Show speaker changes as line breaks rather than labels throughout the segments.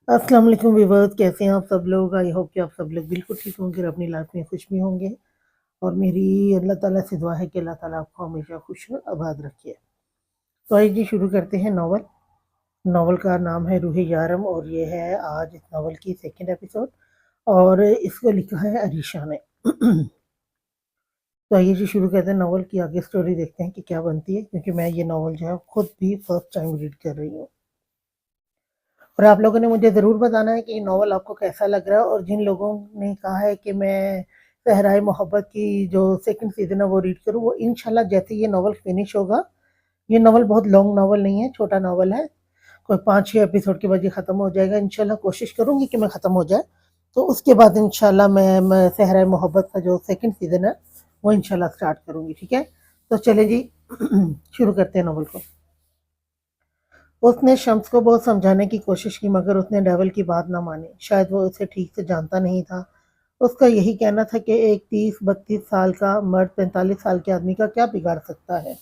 अस्सलाम वालेकुम व्यूअर्स, कैसे हैं आप सब लोग। आई होप कि आप सब लोग बिल्कुल ठीक होंगे और अपनी लाइफ में खुश भी होंगे। और मेरी अल्लाह ताला से दुआ है कि अल्लाह ताला आपको हमेशा खुश और आबाद रखे। तो आइए जी शुरू करते हैं नावल। नावल का नाम है रूह यारम और ये है आज इस नावल की सेकंड एपिसोड और इसको लिखा है अरीशा ने। तो आइए जी शुरू करते हैं नावल की, आगे स्टोरी देखते हैं कि क्या बनती है, क्योंकि मैं ये नावल जो है खुद भी फर्स्ट टाइम रीड कर रही हूँ। और आप लोगों ने मुझे ज़रूर बताना है कि ये नॉवल आपको कैसा लग रहा है। और जिन लोगों ने कहा है कि मैं सहराए मोहब्बत की जो सेकंड सीज़न है वो रीड करूँ, वो इंशाल्लाह जैसे ये नॉवल फिनिश होगा, ये नॉवल बहुत लॉन्ग नॉवल नहीं है, छोटा नॉवल है, कोई 5-6 एपिसोड के बाद ये ख़त्म हो जाएगा। इंशाल्लाह कोशिश करूँगी कि मैं ख़त्म हो जाए, तो उसके बाद इंशाल्लाह मैं सहराए मोहब्बत का जो सेकंड सीज़न है वो इंशाल्लाह स्टार्ट करूँगी, ठीक है? तो चलें जी शुरू करते हैं नॉवल को। उसने शम्स को बहुत समझाने की कोशिश की, मगर उसने डेविल की बात न मानी। शायद वो उसे ठीक से जानता नहीं था। उसका यही कहना था कि एक 30-32 साल का मर्द 45 साल के आदमी का क्या बिगाड़ सकता है।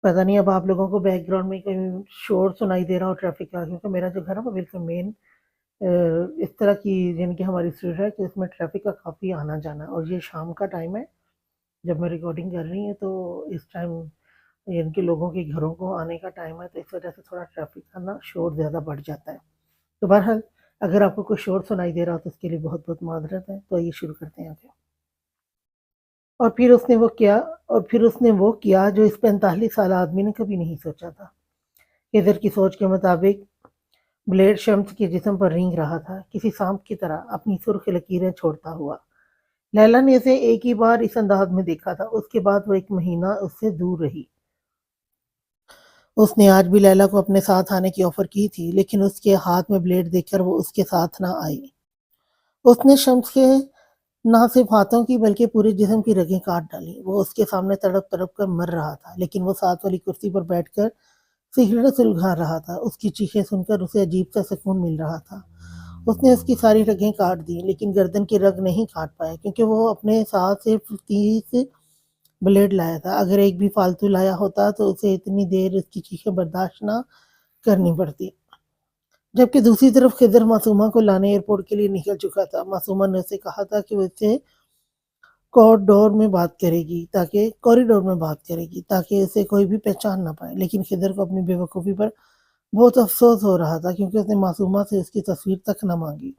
पता नहीं अब आप लोगों को बैकग्राउंड में कोई शोर सुनाई दे रहा हो ट्रैफिक का, क्योंकि मेरा जो घर है वो बिल्कुल मेन इस तरह की यानी कि हमारी स्ट्रीट है कि इसमें ट्रैफिक का काफ़ी आना जाना है। और ये शाम का टाइम है जब मैं रिकॉर्डिंग कर रही हूँ, तो इस टाइम इनके लोगों के घरों को आने का टाइम है, तो इस वजह से थोड़ा ट्रैफिक का ना शोर ज़्यादा बढ़ जाता है। तो बहरहाल अगर आपको कोई शोर सुनाई दे रहा हो तो उसके लिए बहुत बहुत माजरत है। तो आइए शुरू करते हैं आगे। और फिर उसने वो किया जो इस 45 साल आदमी ने कभी नहीं सोचा था। इधर की सोच के मुताबिक ब्लेड शम्स के जिस्म पर रेंग रहा था, किसी सांप की तरह अपनी सुर्ख लकीरें छोड़ता हुआ। लैला ने उसे एक ही बार इस अंदाज में देखा था, उसके बाद वो 1 महीना उससे दूर रही। उसने आज भी लैला को अपने साथ आने की ऑफर की थी, लेकिन उसके हाथ में ब्लेड देखकर वो उसके साथ ना आई। उसने शम्स के ना सिर्फ हाथों की बल्कि पूरे जिस्म की रगें काट डाली। वो उसके सामने तड़प तड़प कर मर रहा था, लेकिन वो साथ वाली कुर्सी पर बैठकर सिगरेट सुलगा रहा था। उसकी चीखें सुनकर उसे अजीब सा सुकून मिल रहा था। उसने उसकी सारी रगें काट दी, लेकिन गर्दन की रग नहीं काट पाया, क्योंकि वो अपने साथ सिर्फ 30 ब्लेड लाया था। अगर एक भी फालतू लाया होता तो उसे इतनी देर उसकी चीखें बर्दाश्त ना करनी पड़ती। जबकि दूसरी तरफ खिदर मासूमा को लाने एयरपोर्ट के लिए निकल चुका था। मासूमा ने उसे कहा था कि वो इससे कॉरिडोर में बात करेगी ताकि उसे कोई भी पहचान ना पाए। लेकिन खिदर को अपनी बेवकूफ़ी पर बहुत अफसोस हो रहा था, क्योंकि उसने मासूमा से उसकी तस्वीर तक न मांगी।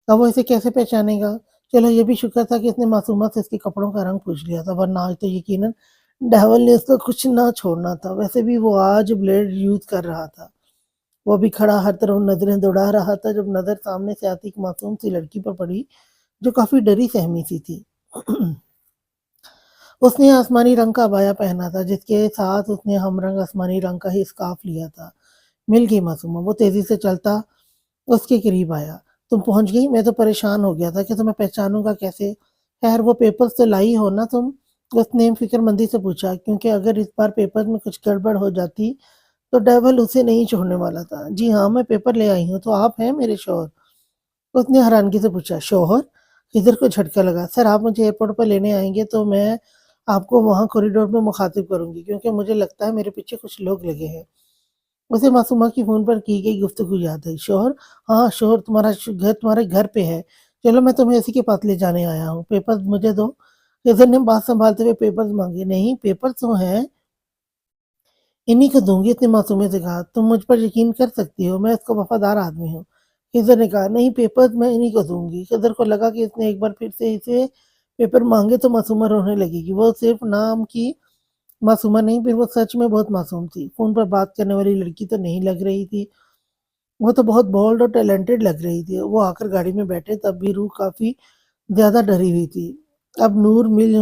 अब वो इसे कैसे पहचानेगा? चलो ये भी शुक्र था कि उसने मासूमा से उसके कपड़ों का रंग पूछ लिया था, वरना आज तो यकीनन डेविल ने उसको कुछ ना छोड़ना था। वैसे भी वो आज ब्लेड यूज़ कर रहा था। वो भी खड़ा हर तरफ नज़रें दौड़ा रहा था, जब नज़र सामने से आती एक मासूम सी लड़की पर पड़ी, जो काफ़ी डरी सहमी सी थी। उसने आसमानी रंग का अबाया पहना था, जिसके साथ उसने हमरंग आसमानी रंग का ही स्कार्फ लिया था। मिल गई मासूमा। वो तेज़ी से चलता उसके करीब आया। तुम पहुँच गई? मैं तो परेशान हो गया था कि तुम्हें पहचानूँगा कैसे? खैर वो पेपर्स तो लाई हो ना तुम? उसने फ़िक्रमंदी से पूछा, क्योंकि अगर इस बार पेपर में कुछ गड़बड़ हो जाती तो डेविल उसे नहीं छोड़ने वाला था। जी हाँ, मैं पेपर ले आई हूँ। तो आप हैं मेरे शौहर? उसने हैरानगी से पूछा। शौहर? खिज़र को झटका लगा। सर आप मुझे एयरपोर्ट पर लेने आएँगे तो मैं आपको वहाँ कॉरिडोर में मुखातिब करूँगी, क्योंकि मुझे लगता है मेरे पीछे कुछ लोग लगे हैं। उसे मासूमा की फ़ोन पर की गई गुफ्तगू याद आई। शौहर? हाँ, शौहर तुम्हारे घर पे है। चलो मैं तुम्हें उसी के पास ले जाने आया हूँ। पेपर्स मुझे दो। खिज़र ने बात सँभालते हुए पेपर्स माँगे। नहीं, पेपर्स तो हैं, इन्हीं को दूँगी, उसने मासूमियत से कहा। तुम मुझ पर यकीन कर सकती हो, मैं उसका वफ़ादार आदमी हूँ। खिज़र ने कहा, नहीं पेपर्स मैं इन्हीं को दूँगी। खिज़र को लगा कि इसने एक बार फिर से इसे पेपर माँगे तो मासूमा रोने लगेगी। वो सिर्फ़ नाम की मासूमा नहीं, फिर वो सच में बहुत मासूम थी। फ़ोन पर बात करने वाली लड़की तो नहीं लग रही थी। वो तो बहुत बोल्ड और टैलेंटेड लग रही थी। वो आकर गाड़ी में बैठे तब भी रूह काफ़ी ज़्यादा डरी हुई थी। अब नूर मिल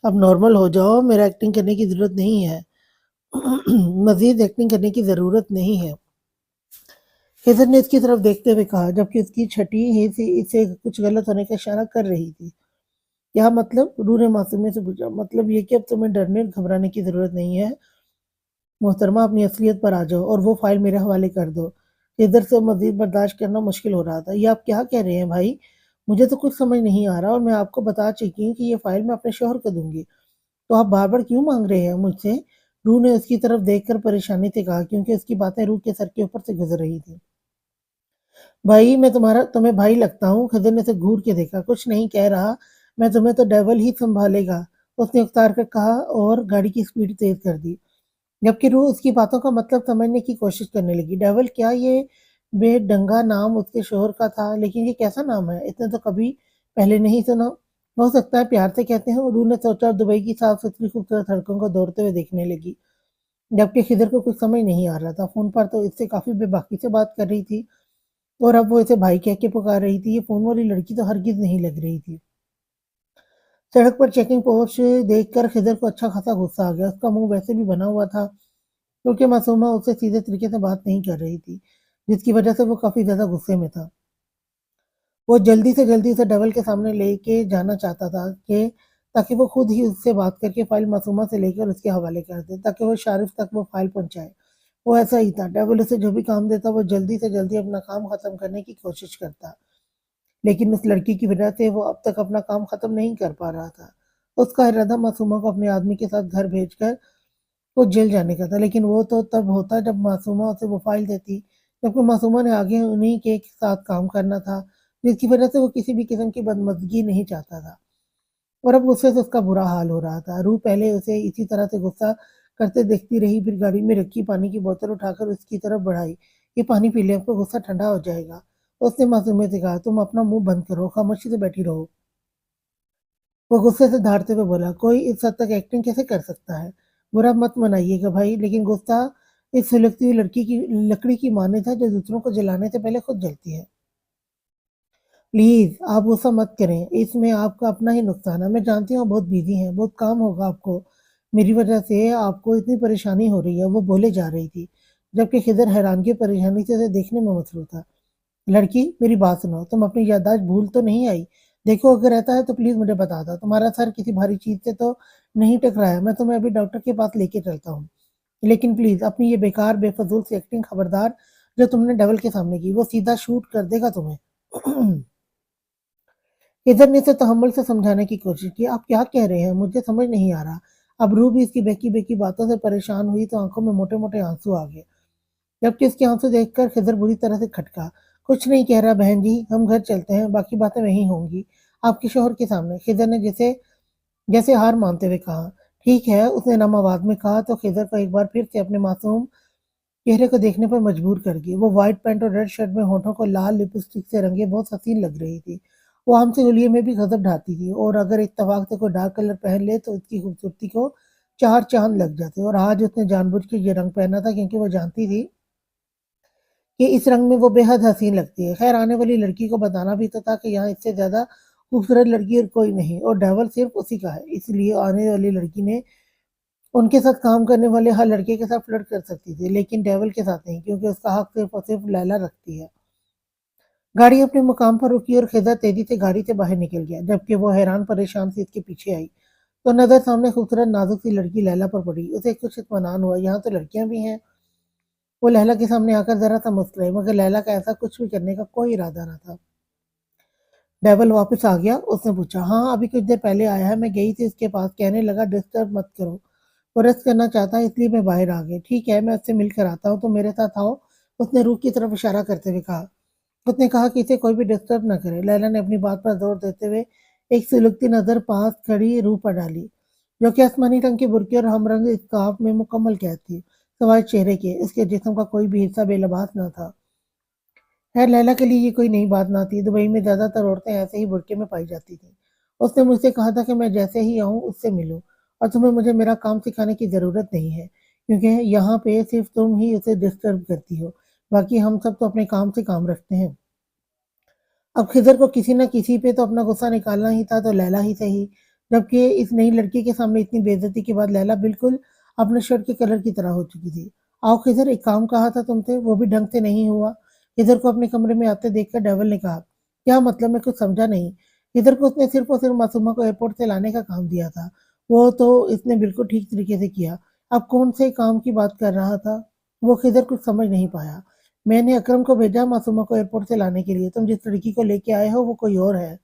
अब नॉर्मल हो जाओ, मेरा एक्टिंग करने की ज़रूरत नहीं है। मज़ीद एक्टिंग करने की ज़रूरत नहीं है। खिज़र ने इसकी तरफ देखते हुए कहा, जबकि उसकी छठी ही सी इसे कुछ गलत होने का इशारा कर रही थी। क्या मतलब? रूह ने मासूमियत से पूछा। मतलब ये कि अब तुम्हें डरने और घबराने की ज़रूरत नहीं है। मोहतरमा अपनी असलियत पर आ जाओ और वो फ़ाइल मेरे हवाले कर दो। इधर से मज़ीद बर्दाश्त करना मुश्किल हो रहा था। ये आप क्या कह रहे हैं भाई? मुझे तो कुछ समझ नहीं आ रहा, और मैं आपको बता चुकी हूँ कि ये फ़ाइल मैं अपने शौहर को दूँगी। तो आप बार-बार क्यों माँग रहे हैं मुझसे? روح نے اس کی طرف دیکھ کر پریشانی سے کہا کیونکہ اس کی باتیں روح کے سر کے اوپر سے گزر رہی تھی۔ بھائی میں تمہیں بھائی لگتا ہوں؟ خضر نے اسے گھور کے دیکھا۔ کچھ نہیں کہہ رہا میں، تمہیں تو ڈیول ہی سنبھالے گا، اس نے اکتار کر کہا اور گاڑی کی سپیڈ تیز کر دی، جبکہ روح اس کی باتوں کا مطلب سمجھنے کی کوشش کرنے لگی۔ ڈیول؟ کیا یہ بے ڈنگا نام اس کے شوہر کا تھا؟ لیکن یہ کیسا نام ہے؟ اس نے تو کبھی پہلے نہیں سنا۔ ہو سکتا ہے پیار سے کہتے ہیں، روح نے سوچا اور دبئی کی صاف ستھری خوبصورت سڑکوں کو دوڑتے ہوئے دیکھنے لگی، جبکہ خضر کو کچھ سمجھ نہیں آ رہا تھا۔ فون پر تو اس سے کافی بے باکی سے بات کر رہی تھی اور اب وہ اسے بھائی کہہ کے پکار رہی تھی۔ یہ فون والی لڑکی تو ہرگز نہیں لگ رہی تھی۔ سڑک پر چیکنگ پوسٹ دیکھ کر خضر کو اچھا خاصا غصہ آ گیا۔ اس کا منہ ویسے بھی بنا ہوا تھا کیونکہ معصومہ اس سے سیدھے طریقے سے بات نہیں کر رہی تھی، جس کی وجہ سے وہ کافی زیادہ غصے میں تھا۔ وہ جلدی سے جلدی اسے ڈیول کے سامنے لے کے جانا چاہتا تھا تاکہ وہ خود ہی اس سے بات کر کے فائل معصومہ سے لے کر اس کے حوالے کر دے تاکہ وہ شارف تک وہ فائل پہنچائے۔ وہ ایسا ہی تھا، ڈیول اسے جو بھی کام دیتا وہ جلدی سے جلدی اپنا کام ختم کرنے کی کوشش کرتا، لیکن اس لڑکی کی وجہ سے وہ اب تک اپنا کام ختم نہیں کر پا رہا تھا۔ اس کا ارادہ معصومہ کو اپنے آدمی کے ساتھ گھر بھیج کر وہ جیل جانے کا تھا، لیکن وہ تو تب ہوتا جب معصومہ اسے وہ فائل دیتی، جبکہ معصومہ نے آگے انہی کے ساتھ کام کرنا تھا، جس کی وجہ سے وہ کسی بھی قسم کی بدمزگی نہیں چاہتا تھا، اور اب غصے سے اس کا برا حال ہو رہا تھا۔ روح پہلے اسے اسی طرح سے غصہ کرتے دیکھتی رہی، پھر گاڑی میں رکھی پانی کی بوتل اٹھا کر اس کی طرف بڑھائی۔ یہ پانی پی لے، آپ کا غصہ ٹھنڈا ہو جائے گا، اس نے معصومے سے کہا۔ تم اپنا منہ بند کرو، خاموشی سے بیٹھی رہو، وہ غصے سے دھاڑتے ہوئے بولا۔ کوئی اس حد تک ایکٹنگ کیسے کر سکتا ہے؟ برا مت منائیے گا بھائی، لیکن غصہ اس سلگتی ہوئی لکڑی کی مانند ہے جو دوسروں کو جلانے سے پہلے خود جلتی ہے۔ پلیز آپ غصہ مت کریں، اس میں آپ کا اپنا ہی نقصان ہے۔ میں جانتی ہوں بہت بیزی ہیں، بہت کام ہوگا آپ کو، میری وجہ سے آپ کو اتنی پریشانی ہو رہی ہے، وہ بولے جا رہی تھی، جبکہ خضر حیرانگی پریشانی سے اسے دیکھنے میں مصروف تھا۔ لڑکی میری بات سنو، تم اپنی یادداشت بھول تو نہیں آئی؟ دیکھو اگر ایسا ہے تو پلیز مجھے بتا دو، تمہارا سر کسی بھاری چیز سے تو نہیں ٹکرایا؟ میں تمہیں ابھی ڈاکٹر کے پاس لے کے چلتا ہوں، لیکن پلیز اپنی یہ بیکار بے فضول سی ایکٹنگ خبردار جو تم نے ڈیول کے سامنے کی، وہ سیدھا شوٹ کر دے گا تمہیں۔ ادھر نے اسے تحمل سے سمجھانے کی کوشش کی۔ آپ کیا کہہ رہے ہیں؟ مجھے سمجھ نہیں آ رہا۔ اب روح بھی اس کی بہکی بہکی باتوں سے پریشان ہوئی تو آنکھوں میں موٹے موٹے آنسو آ گئے، جبکہ اس کے آنسو دیکھ کر خضر بری طرح سے کھٹکا۔ کچھ نہیں کہہ رہا بہن جی، ہم گھر چلتے ہیں، باقی باتیں وہیں ہوں گی آپ کے شوہر کے سامنے، خضر نے جیسے ہار مانتے ہوئے کہا۔ ٹھیک ہے، اس نے نم آواز میں کہا تو خضر کو ایک بار پھر سے اپنے معصوم چہرے کو دیکھنے پر مجبور کر گئی۔ وہ وائٹ پینٹ اور ریڈ شرٹ میں ہونٹوں کو لال لپسٹک سے رنگے بہت حسین لگ رہی تھی۔ وہ عام سے ہولیے میں بھی غضب ڈھاتی تھی، اور اگر اتفاق سے کوئی ڈارک کلر پہن لے تو اس کی خوبصورتی کو چار چاند لگ جاتے، اور آج اس نے جان بوجھ کے یہ رنگ پہنا تھا کیونکہ وہ جانتی تھی کہ اس رنگ میں وہ بے حد حسین لگتی ہے۔ خیر آنے والی لڑکی کو بتانا بھی تو تھا کہ یہاں اس سے زیادہ خوبصورت لڑکی اور کوئی نہیں، اور ڈیول صرف اسی کا ہے، اس لیے آنے والی لڑکی نے ان کے ساتھ کام کرنے والے ہر لڑکے کے ساتھ فلرٹ کر سکتی تھی، لیکن ڈیول کے ساتھ نہیں، کیونکہ اس کا حق صرف اور صرف لیلا رکھتی ہے۔ گاڑی اپنے مقام پر رکی اور خضر تیزی سے گاڑی سے باہر نکل گیا، جبکہ وہ حیران پریشان سے اس کے پیچھے آئی تو نظر سامنے خوبصورت نازک سی لڑکی لیلا پر پڑی۔ اسے کچھ اطمینان ہوا، یہاں تو لڑکیاں بھی ہیں۔ وہ لیلا کے سامنے آ کر ذرا سا مسکرائی، مگر لیلا کا ایسا کچھ بھی کرنے کا کوئی ارادہ نہ تھا۔ ڈیول واپس آ گیا؟ اس نے پوچھا۔ ہاں ابھی کچھ دیر پہلے آیا ہے، میں گئی تھی اس کے پاس، کہنے لگا ڈسٹرب مت کرو، وہ ریسٹ کرنا چاہتا ہے اس لیے میں باہر آ گئی۔ ٹھیک ہے میں اس سے مل کر آتا ہوں، تم میرے ساتھ آؤ، اس نے روح کی طرف اشارہ کرتے ہوئے کہا۔ اس نے کہا کہ اسے کوئی بھی ڈسٹرب نہ کرے۔ لیلا نے اپنی بات پر زور دیتے ہوئے ایک سلگتی نظر پاس کھڑی روح پر ڈالی، جو کہ آسمانی رنگ کی برقع اور ہم رنگ اسکارف میں مکمل قید تھی، سوائے چہرے کے اس کے جسم کا کوئی بھی حصہ بے لباس نہ تھا۔ خیر لیلا کے لیے یہ کوئی نئی بات نہ تھی، دبئی میں زیادہ تر عورتیں ایسے ہی برقعے میں پائی جاتی تھیں۔ اس نے مجھ سے کہا تھا کہ میں جیسے ہی آؤں اس سے ملوں، اور تمہیں مجھے میرا کام سکھانے کی ضرورت نہیں ہے، کیونکہ یہاں پہ صرف تم ہی اسے ڈسٹرب کرتی ہو، باقی ہم سب تو اپنے کام سے کام رکھتے ہیں۔ اب خضر کو کسی نہ کسی پہ تو اپنا غصہ نکالنا ہی تھا، تو لیلا ہی صحیح، جبکہ اس نئی لڑکی کے سامنے اتنی بے عزتی کے بعد لیلا بالکل اپنے شرٹ کے کلر کی طرح ہو چکی تھی۔ آؤ خضر، ایک کام کہا تھا تم سے، وہ بھی ڈھنگ سے نہیں ہوا، خضر کو اپنے کمرے میں آتے دیکھ کر ڈیول نے کہا۔ کیا مطلب؟ میں کچھ سمجھا نہیں۔ خضر کو اس نے صرف اور صرف معصومہ کو ایئرپورٹ سے لانے کا کام دیا تھا، وہ تو اس نے بالکل ٹھیک طریقے سے کیا، اب کون سے کام کی بات کر رہا تھا؟ وہ خضر کچھ سمجھ نہیں پایا۔ میں نے اکرم کو بھیجا معصومہ کو ایئرپورٹ سے لانے کے لیے، تم جس لڑکی کو لے کے آئے ہو وہ کوئی اور ہے۔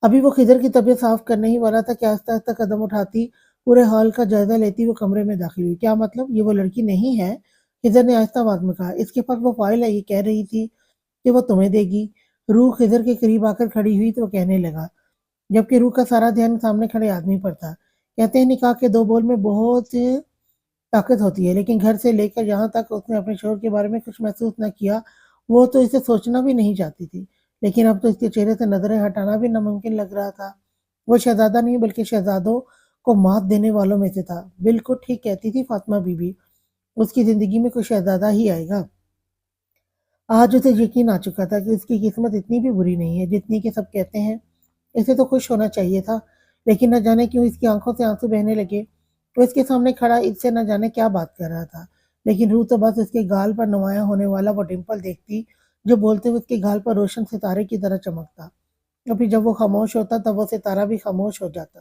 ابھی وہ خضر کی طبیعت صاف کرنے ہی والا تھا کہ آہستہ آہستہ قدم اٹھاتی پورے حال کا جائزہ لیتی وہ کمرے میں داخل ہوئی۔ کیا مطلب؟ یہ وہ لڑکی نہیں ہے؟ خضر نے آہستہ آواز میں کہا۔ اس کے پاس وہ فائل ہے، یہ کہہ رہی تھی کہ وہ تمہیں دے گی۔ روح خضر کے قریب آ کر کھڑی ہوئی تو وہ کہنے لگا، جبکہ روح کا سارا دھیان سامنے کھڑے آدمی پر تھا۔ کہتے ہیں نکاح کے دو بول میں بہت طاقت ہوتی ہے، لیکن گھر سے لے کر یہاں تک اس نے اپنے شوہر کے بارے میں کچھ محسوس نہ کیا۔ وہ تو اسے سوچنا بھی نہیں چاہتی تھی، لیکن اب تو اس کے چہرے سے نظریں ہٹانا بھی ناممکن لگ رہا تھا۔ وہ شہزادہ نہیں بلکہ شہزادوں کو مات دینے والوں میں سے تھا۔ بالکل ٹھیک کہتی تھی فاطمہ بی بی، اس کی زندگی میں کوئی شہزادہ ہی آئے گا۔ آج اسے یقین آ چکا تھا کہ اس کی قسمت اتنی بھی بری نہیں ہے جتنی کہ سب کہتے ہیں۔ اسے تو خوش ہونا چاہیے تھا، لیکن نہ جانے کیوں اس کی آنکھوں سے آنسو بہنے لگے۔ وہ اس کے سامنے کھڑا اس سے نہ جانے کیا بات کر رہا تھا، لیکن روح تو بس اس کے گال پر نمایاں ہونے والا وہ ڈمپل دیکھتی جو بولتے ہوئے اس کے گال پر روشن ستارے کی طرح چمکتا، اور پھر جب وہ خاموش ہوتا تب وہ ستارہ بھی خاموش ہو جاتا۔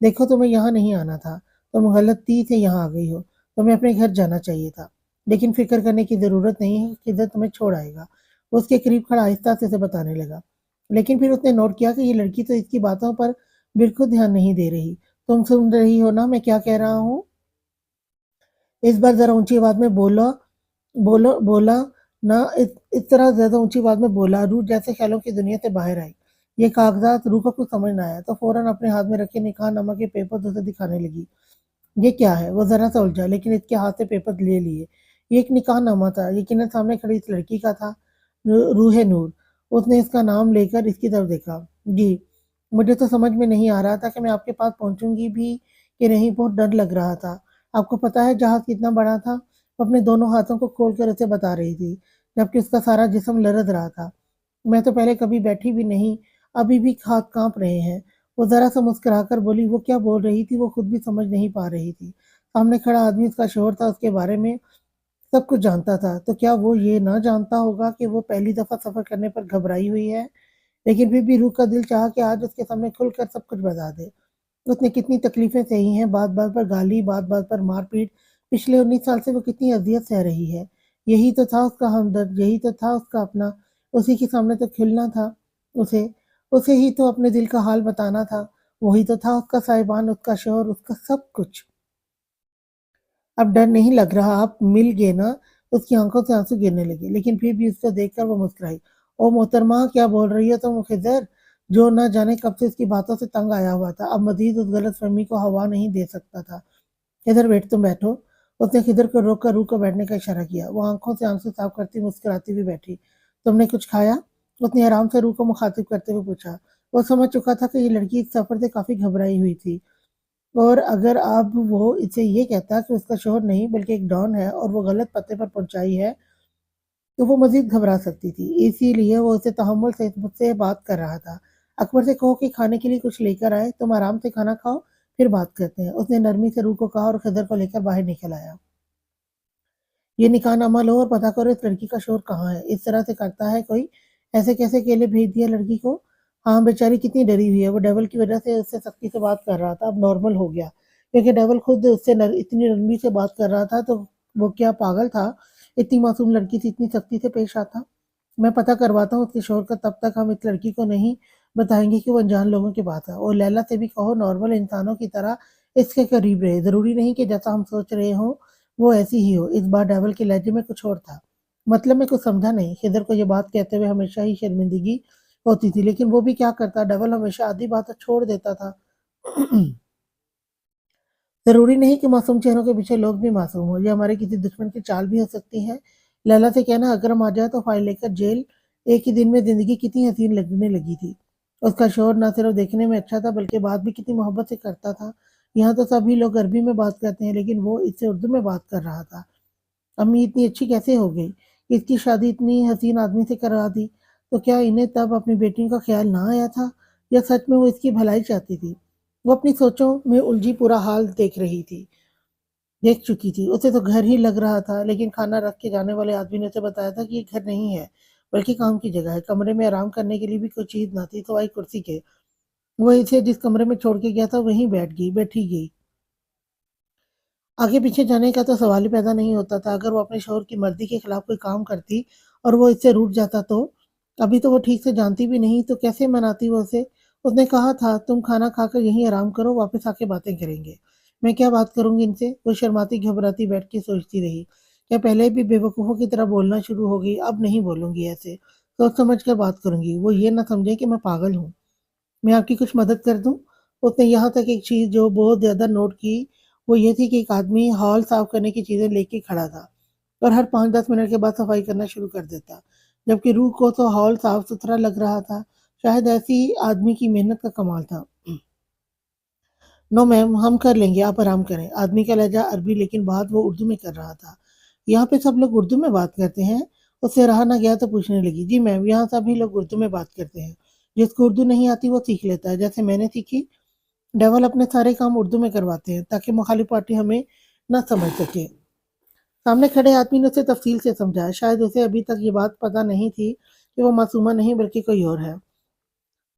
دیکھو تمہیں یہاں نہیں آنا تھا، تم غلطی سے یہاں آ گئی ہو، تمہیں اپنے گھر جانا چاہیے تھا، لیکن فکر کرنے کی ضرورت نہیں ہے کہ خضر تمہیں چھوڑ آئے گا۔ وہ اس کے قریب کھڑا آہستہ سے اسے بتانے لگا، لیکن پھر اس نے نوٹ کیا کہ یہ لڑکی تو اس کی باتوں پر بالکل دھیان نہیں دے رہی۔ تم سن رہی ہو نا میں کیا کہہ رہا ہوں؟ اس بار ذرا اونچی آواز میں بولا نہ، اس طرح زیادہ اونچی آواز میں بولا۔ روح جیسے خیالوں کی دنیا سے باہر آئی۔ یہ کاغذات، روح کو کچھ سمجھ نہ آیا تو فوراً اپنے ہاتھ میں رکھے نکاح نامہ کے پیپر اسے دکھانے لگی۔ یہ کیا ہے؟ وہ ذرا سا الجھا، لیکن اس کے ہاتھ سے پیپر لے لیے۔ یہ ایک نکاح نامہ تھا، یقیناً سامنے کھڑی اس لڑکی کا تھا، روح نور۔ اس نے اس کا نام لے کر اس کی طرف دیکھا۔ جی، مجھے تو سمجھ میں نہیں آ رہا تھا کہ میں آپ کے پاس پہنچوں گی بھی کہ نہیں، بہت ڈر لگ رہا تھا۔ آپ کو پتا ہے جہاز کتنا بڑا تھا؟ وہ اپنے دونوں ہاتھوں کو کھول کر اسے بتا رہی تھی، جبکہ اس کا سارا جسم لرز رہا تھا۔ میں تو پہلے کبھی بیٹھی بھی نہیں، ابھی بھی ہاتھ کانپ رہے ہیں۔ وہ ذرا سا مسکرا کر بولی۔ وہ کیا بول رہی تھی وہ خود بھی سمجھ نہیں پا رہی تھی۔ سامنے کھڑا آدمی اس کا شوہر تھا، اس کے بارے میں سب کچھ جانتا تھا، تو کیا وہ یہ نہ جانتا ہوگا کہ وہ پہلی دفعہ سفر کرنے پر گھبرائی ہوئی ہے؟ لیکن پھر بھی روح کا دل چاہا کہ آج اس کے سامنے کھل کر سب کچھ بتا دے۔ اس نے کتنی تکلیفیں سہی ہیں، بات بات پر گالی، بات بات پر مار پیٹ۔ پچھلے 19 سال سے وہ کتنی اذیت سہ رہی ہے۔ یہی تو تھا اس کا ہمدرد، یہی تو تھا اس کا اپنا۔ اسی کے سامنے تو کھلنا تھا اسے ہی تو اپنے دل کا حال بتانا تھا۔ وہی تو تھا اس کا صاحبان، اس کا شوہر، اس کا سب کچھ۔ اب ڈر نہیں لگ رہا، آپ مل گئے نا؟ اس کی آنکھوں سے آنسو گرنے لگے، لیکن پھر بھی اس کو دیکھ کر وہ مسکرائی۔ او محترمہ، کیا بول رہی ہو تم؟ خضر، جو نہ جانے کب سے اس کی باتوں سے تنگ آیا ہوا تھا، اب مزید اس غلط فہمی کو ہوا نہیں دے سکتا تھا۔ خضر بیٹھ، تم بیٹھو۔ اس نے خضر کو روک کر روح کو بیٹھنے کا اشارہ کیا۔ وہ آنکھوں سے آنسو صاف کرتی مسکراتی ہوئی بیٹھی۔ تم نے کچھ کھایا؟ اس نے آرام سے روح کو مخاطب کرتے ہوئے پوچھا۔ وہ سمجھ چکا تھا کہ یہ لڑکی اس سفر سے کافی گھبرائی ہوئی تھی، اور اگر اب وہ اسے یہ کہتا کہ اس کا شوہر نہیں بلکہ ایک ڈان ہے اور وہ غلط پتے پر پہنچائی ہے تو وہ مزید گھبرا سکتی تھی۔ اسی لیے وہ اسے تحمل سے مجھ سے بات کر رہا تھا۔ اکبر سے کہو کہ کھانے کے لیے کچھ لے کر آئے، تم آرام سے کھانا کھاؤ، پھر بات کرتے ہیں۔ اس نے نرمی سے روح کو کہا اور خضر کو لے کر باہر نکل آیا۔ یہ نکاح نامہ لو اور پتہ کرو اس لڑکی کا شوہر کہاں ہے۔ اس طرح سے کرتا ہے کوئی؟ ایسے کیسے اکیلے بھیج دیا لڑکی کو؟ ہاں بیچاری کتنی ڈری ہوئی ہے۔ وہ ڈیول کی وجہ سے اس سے سختی سے بات کر رہا تھا، اب نارمل ہو گیا، کیونکہ ڈیول خود اس سے اتنی نرمی سے بات کر رہا تھا، تو وہ کیا پاگل تھا اتنی معصوم لڑکی سے اتنی سختی سے پیش آتا؟ میں پتہ کرواتا ہوں اس کے شوہر کا، تب تک ہم اس لڑکی کو نہیں بتائیں گے کہ وہ انجان لوگوں کے پاس ہے۔ اور لیلا سے بھی کہو نارمل انسانوں کی طرح اس کے قریب رہے، ضروری نہیں کہ جیسا ہم سوچ رہے ہوں وہ ایسی ہی ہو۔ اس بار ڈیول کے لہجے میں کچھ اور تھا۔ مطلب میں کچھ سمجھا نہیں۔ خضر کو یہ بات کہتے ہوئے ہمیشہ ہی شرمندگی ہوتی تھی، لیکن وہ بھی کیا کرتا، ڈیول ہمیشہ آدھی بات چھوڑ دیتا تھا۔ ضروری نہیں کہ معصوم چہروں کے پیچھے لوگ بھی معصوم ہوں، یہ ہمارے کسی دشمن کی چال بھی ہو سکتی ہے۔ لیلا سے کہنا اکرم آ جائے تو فائل لے کر جیل۔ ایک ہی دن میں زندگی کتنی حسین لگنے لگی تھی۔ اس کا شوہر نہ صرف دیکھنے میں اچھا تھا بلکہ بات بھی کتنی محبت سے کرتا تھا۔ یہاں تو سبھی لوگ عربی میں بات کرتے ہیں، لیکن وہ اس سے اردو میں بات کر رہا تھا۔ امی اتنی اچھی کیسے ہو گئی؟ اس کی شادی اتنی حسین آدمی سے کرا دی، تو کیا انہیں تب اپنی بیٹیوں کا خیال نہ آیا تھا، یا سچ میں وہ اس کی بھلائی چاہتی تھی؟ وہ اپنی سوچوں میں الجھی پورا حال دیکھ چکی تھی۔ اسے تو گھر ہی لگ رہا تھا، لیکن کھانا رکھ کے جانے والے آدمی نے اسے بتایا تھا کہ یہ گھر نہیں ہے بلکہ کام کی جگہ ہے۔ کمرے میں آرام کرنے کے لیے بھی کوئی چیز نہ تھی سوائے کرسی کے۔ وہ اسے جس کمرے میں چھوڑ کے گیا تھا وہیں بیٹھی گئی۔ آگے پیچھے جانے کا تو سوال ہی پیدا نہیں ہوتا تھا۔ اگر وہ اپنے شوہر کی مرضی کے خلاف کوئی کام کرتی اور وہ اس سے روٹھ جاتا تو؟ ابھی تو وہ ٹھیک سے جانتی بھی نہیں، تو کیسے مناتی وہ اسے؟ اس نے کہا تھا تم کھانا کھا کر یہیں آرام کرو، واپس آ کے باتیں کریں گے۔ मैं क्या बात करूंगी इनसे? वो शर्माती घबराती बैठ के सोचती रही। क्या पहले भी बेवकूफ़ों की तरह बोलना शुरू हो गई? अब नहीं बोलूंगी ऐसे, सोच समझ कर बात करूंगी। वो ये ना समझे कि मैं पागल हूँ। मैं आपकी कुछ मदद कर दूं? उसने यहाँ तक एक चीज़ जो बहुत ज़्यादा नोट की, वो ये थी कि एक आदमी हॉल साफ करने की चीज़ें लेके खड़ा था और हर 5-10 मिनट के बाद सफाई करना शुरू कर देता। जबकि रूह को तो हॉल साफ सुथरा लग रहा था। शायद ऐसी आदमी की मेहनत का कमाल था। नो मैम, हम कर लेंगे, आप आराम करें। आदमी का लहजा अरबी, लेकिन बात वो उर्दू में कर रहा था। यहाँ पे सब लोग उर्दू में बात करते हैं? उससे रहा ना गया तो पूछने लगी। जी मैम, यहाँ सभी लोग उर्दू में बात करते हैं। जिसको उर्दू नहीं आती वो सीख लेता है, जैसे मैंने सीखी। डेवल अपने सारे काम उर्दू में करवाते हैं ताकि मुखालिफ पार्टी हमें ना समझ सके। सामने खड़े आदमी ने उसे तफसील से समझाया। शायद उसे अभी तक ये बात पता नहीं थी कि वो मासूमा नहीं बल्कि कोई और है।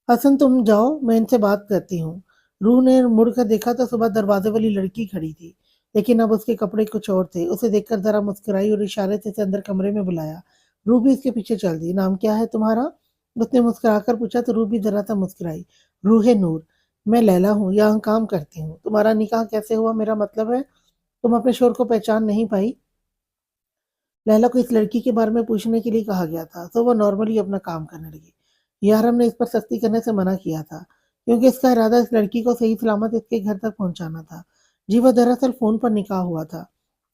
हसन, तुम जाओ, मैं इनसे बात करती हूँ। रूह ने मुड़कर देखा तो सुबह दरवाजे वाली लड़की खड़ी थी, लेकिन अब उसके कपड़े कुछ और थे। उसे देखकर जरा मुस्कुराई और इशारे से उसे अंदर कमरे में बुलाया। रूह भी इसके पीछे चल दी। नाम क्या है तुम्हारा? उसने मुस्कुराकर पूछा तो रूह भी जरा सा मुस्कुराई। रूह नूर। मैं लैला हूँ, यहाँ काम करती हूँ। तुम्हारा निकाह कैसे हुआ? मेरा मतलब है, तुम अपने शोर को पहचान नहीं पाई? लैला को इस लड़की के बारे में पूछने के लिए कहा गया था, तो वो नॉर्मली अपना काम करने लगी। यारम ने इस पर सख्ती करने से मना किया था, क्योंकि इसका इरादा इस लड़की को सही सलामत इसके घर तक पहुंचाना था। जी, वो दरअसल फ़ोन पर निकाह हुआ था।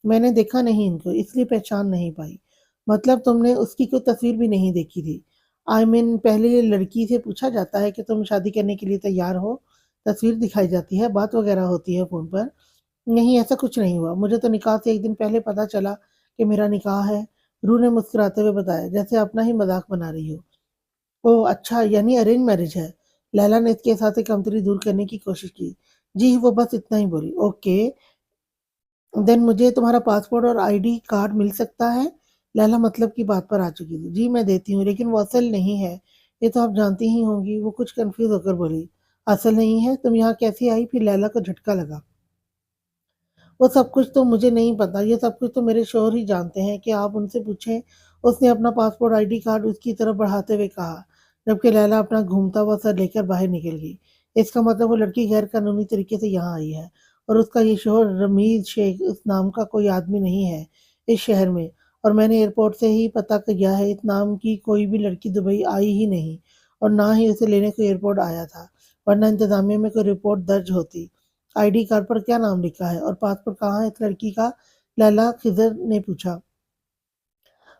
मैंने देखा नहीं इनको, इसलिए पहचान नहीं पाई। मतलब तुमने उसकी कोई तस्वीर भी नहीं देखी थी? पहले लड़की से पूछा जाता है कि तुम शादी करने के लिए तैयार हो, तस्वीर दिखाई जाती है, बात वगैरह होती है फ़ोन पर। नहीं, ऐसा कुछ नहीं हुआ। मुझे तो निकाह से 1 दिन पहले पता चला कि मेरा निकाह है। रूह ने मुस्कुराते हुए बताया, जैसे अपना ही मज़ाक बना रही हो। ओह! अच्छा, यानी अरेंज मैरिज है। लैला ने इसके साथ से कमतरी दूर करने की कोशिश की। जी, वो बस इतना ही बोली। ओके, देन मुझे तुम्हारा पासपोर्ट और आईडी कार्ड मिल सकता है? लैला मतलब की बात पर आ चुकी थी। जी, मैं देती हूँ, लेकिन वो असल नहीं है। ये तो आप जानती ही होंगी। वो कुछ कन्फ्यूज़ होकर बोली। असल नहीं है? तुम यहाँ कैसे आई? फिर लैला को झटका लगा। वो सब कुछ तो मुझे नहीं पता, ये सब कुछ तो मेरे शौहर ही जानते हैं कि आप उनसे पूछें। उसने अपना पासपोर्ट आईडी कार्ड उसकी तरफ बढ़ाते हुए कहा, जबकि लैला अपना घूमता हुआ सर लेकर बाहर निकल गई। इसका मतलब वो लड़की गैर कानूनी तरीके से यहाँ आई है और उसका ये शौहर रमीज शेख उस नाम का कोई आदमी नहीं है इस शहर में। और मैंने एयरपोर्ट से ही पता किया है, इस नाम की कोई भी लड़की दुबई आई ही नहीं और ना ही उसे लेने को एयरपोर्ट आया था, वरना इंतजामिया में कोई रिपोर्ट दर्ज होती। आईडी कार्ड पर क्या नाम लिखा है और पासपोर्ट कहाँ है इस लड़की का? लैला खिज़र ने पूछा।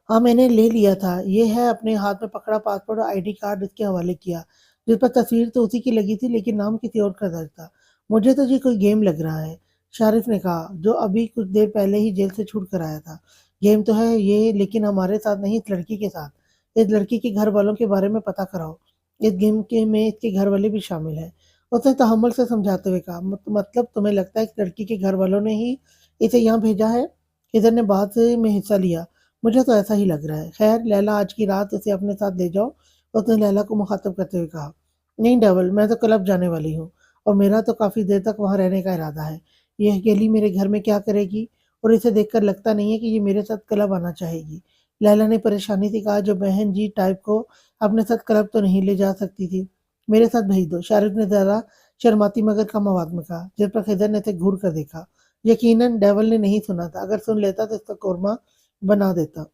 हाँ, मैंने ले लिया था। ये है, अपने हाथ में पकड़ा पासपोर्ट और आईडी कार्ड उसके हवाले किया, जिस पर तस्वीर तो उसी की लगी थी, लेकिन नाम किसी और का दर्ज था। मुझे तो ये कोई गेम लग रहा है, शारिफ ने कहा, जो अभी कुछ देर पहले ही जेल से छूट कर आया था। गेम तो है ये, लेकिन हमारे साथ नहीं, इस लड़की के साथ। इस लड़की के घर वालों के बारे में पता कराओ। इस गेम के में इसके घर वाले भी शामिल हैं। उसने तहम्मुल से समझाते हुए कहा, मतलब तुम्हें लगता है इस लड़की के घर वालों ने ही इसे यहाँ भेजा है? इधर ने बात में हिस्सा लिया। मुझे तो ऐसा ही लग रहा है। खैर, लैला, आज की रात उसे अपने साथ ले जाओ। उसने लैला को मुखातब करते हुए कहा। नहीं डबल, मैं तो क्लब जाने वाली हूँ और मेरा तो काफ़ी देर तक वहाँ रहने का इरादा है। ये अकेली मेरे घर में क्या करेगी? और इसे देखकर लगता नहीं है कि ये मेरे साथ क्लब आना चाहेगी। लैला ने परेशानी से कहा, जो बहन जी टाइप को अपने साथ क्लब तो नहीं ले जा सकती थी। मेरे साथ भेज दो, शारिफ ने ज़रा शर्माती मगर कम आवाज़ में कहा, जिस पर खिदर ने उसे घूर कर देखा। यकीनन डेवल ने नहीं सुना था। अगर सुन लेता तो इसका कोरमा बना देता।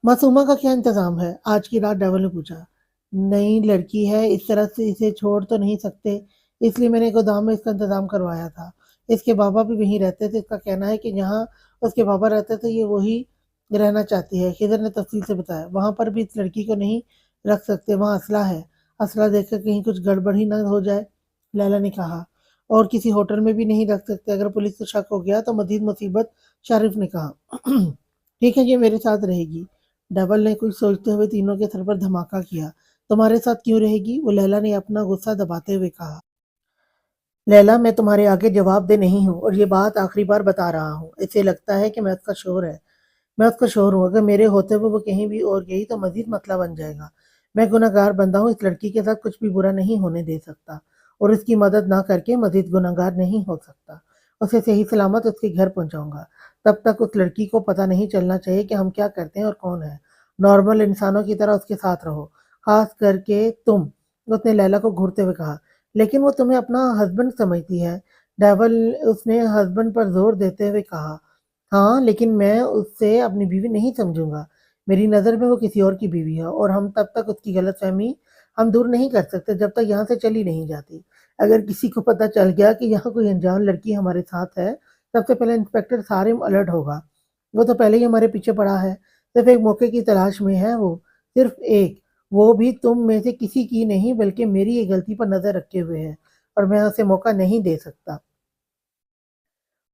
मासूमा का क्या इंतजाम है? आज की रात डेवल ने पूछा। नई लड़की है, इस तरह से इसे छोड़ तो नहीं सकते, इसलिए मैंने गोदाम में इसका इंतजाम करवाया था। इसके बाबा भी वहीं रहते थे। इसका कहना है कि जहाँ उसके बाबा रहते थे ये वही रहना चाहती है। खिदर ने तफसील से बताया। वहां पर भी इस लड़की को नहीं रख सकते, वहाँ असला है। असला देखकर कहीं कुछ गड़बड़ ही न हो जाए, लैला ने कहा। और किसी होटल में भी नहीं रख सकते, अगर पुलिस को शक हो गया तो मजीद मुसीबत, शारिफ ने कहा। ठीक है, ये मेरे साथ रहेगी। डबल ने कुछ सोचते हुए तीनों के सर पर धमाका किया। तुम्हारे साथ क्यों रहेगी? वो लैला ने अपना गुस्सा दबाते हुए कहा। लैला, मैं तुम्हारे आगे जवाब दे नहीं हूँ और ये बात आखिरी बार बता रहा हूँ। इसे लगता है कि मैं उसका शोर हूँ। अगर मेरे होते हुए वो कहीं भी और गई तो मजीद मसला बन जाएगा। मैं गुनहगार बंदा हूँ, इस लड़की के साथ कुछ भी बुरा नहीं होने दे सकता और इसकी मदद ना करके मजीद गुनहगार नहीं हो सकता। उसे सही सलामत उसके घर पहुंचाऊंगा। तब तक उस लड़की को पता नहीं चलना चाहिए कि हम क्या करते हैं और कौन है। नॉर्मल इंसानों की तरह उसके साथ रहो, खास करके तुम। उसने लैला को घूरते हुए कहा। लेकिन वो तुम्हें अपना हस्बैंड समझती है। ڈیول اس نے ہسبینڈ پر زور دیتے ہوئے کہا، ہاں لیکن میں اس سے اپنی بیوی نہیں سمجھوں گا۔ میری نظر میں وہ کسی اور کی بیوی ہے اور ہم تب تک اس کی غلط فہمی ہم دور نہیں کر سکتے جب تک یہاں سے چلی نہیں جاتی۔ اگر کسی کو پتہ چل گیا کہ یہاں کوئی انجان لڑکی ہمارے ساتھ ہے، سب سے پہلے انسپکٹر سارم الرٹ ہوگا۔ وہ تو پہلے ہی ہمارے پیچھے پڑا ہے، صرف ایک موقع کی تلاش میں ہے وہ، صرف ایک، وہ بھی تم میں سے کسی کی نہیں بلکہ میری ایک غلطی پر نظر رکھے ہوئے ہے اور میں اسے موقع نہیں دے سکتا۔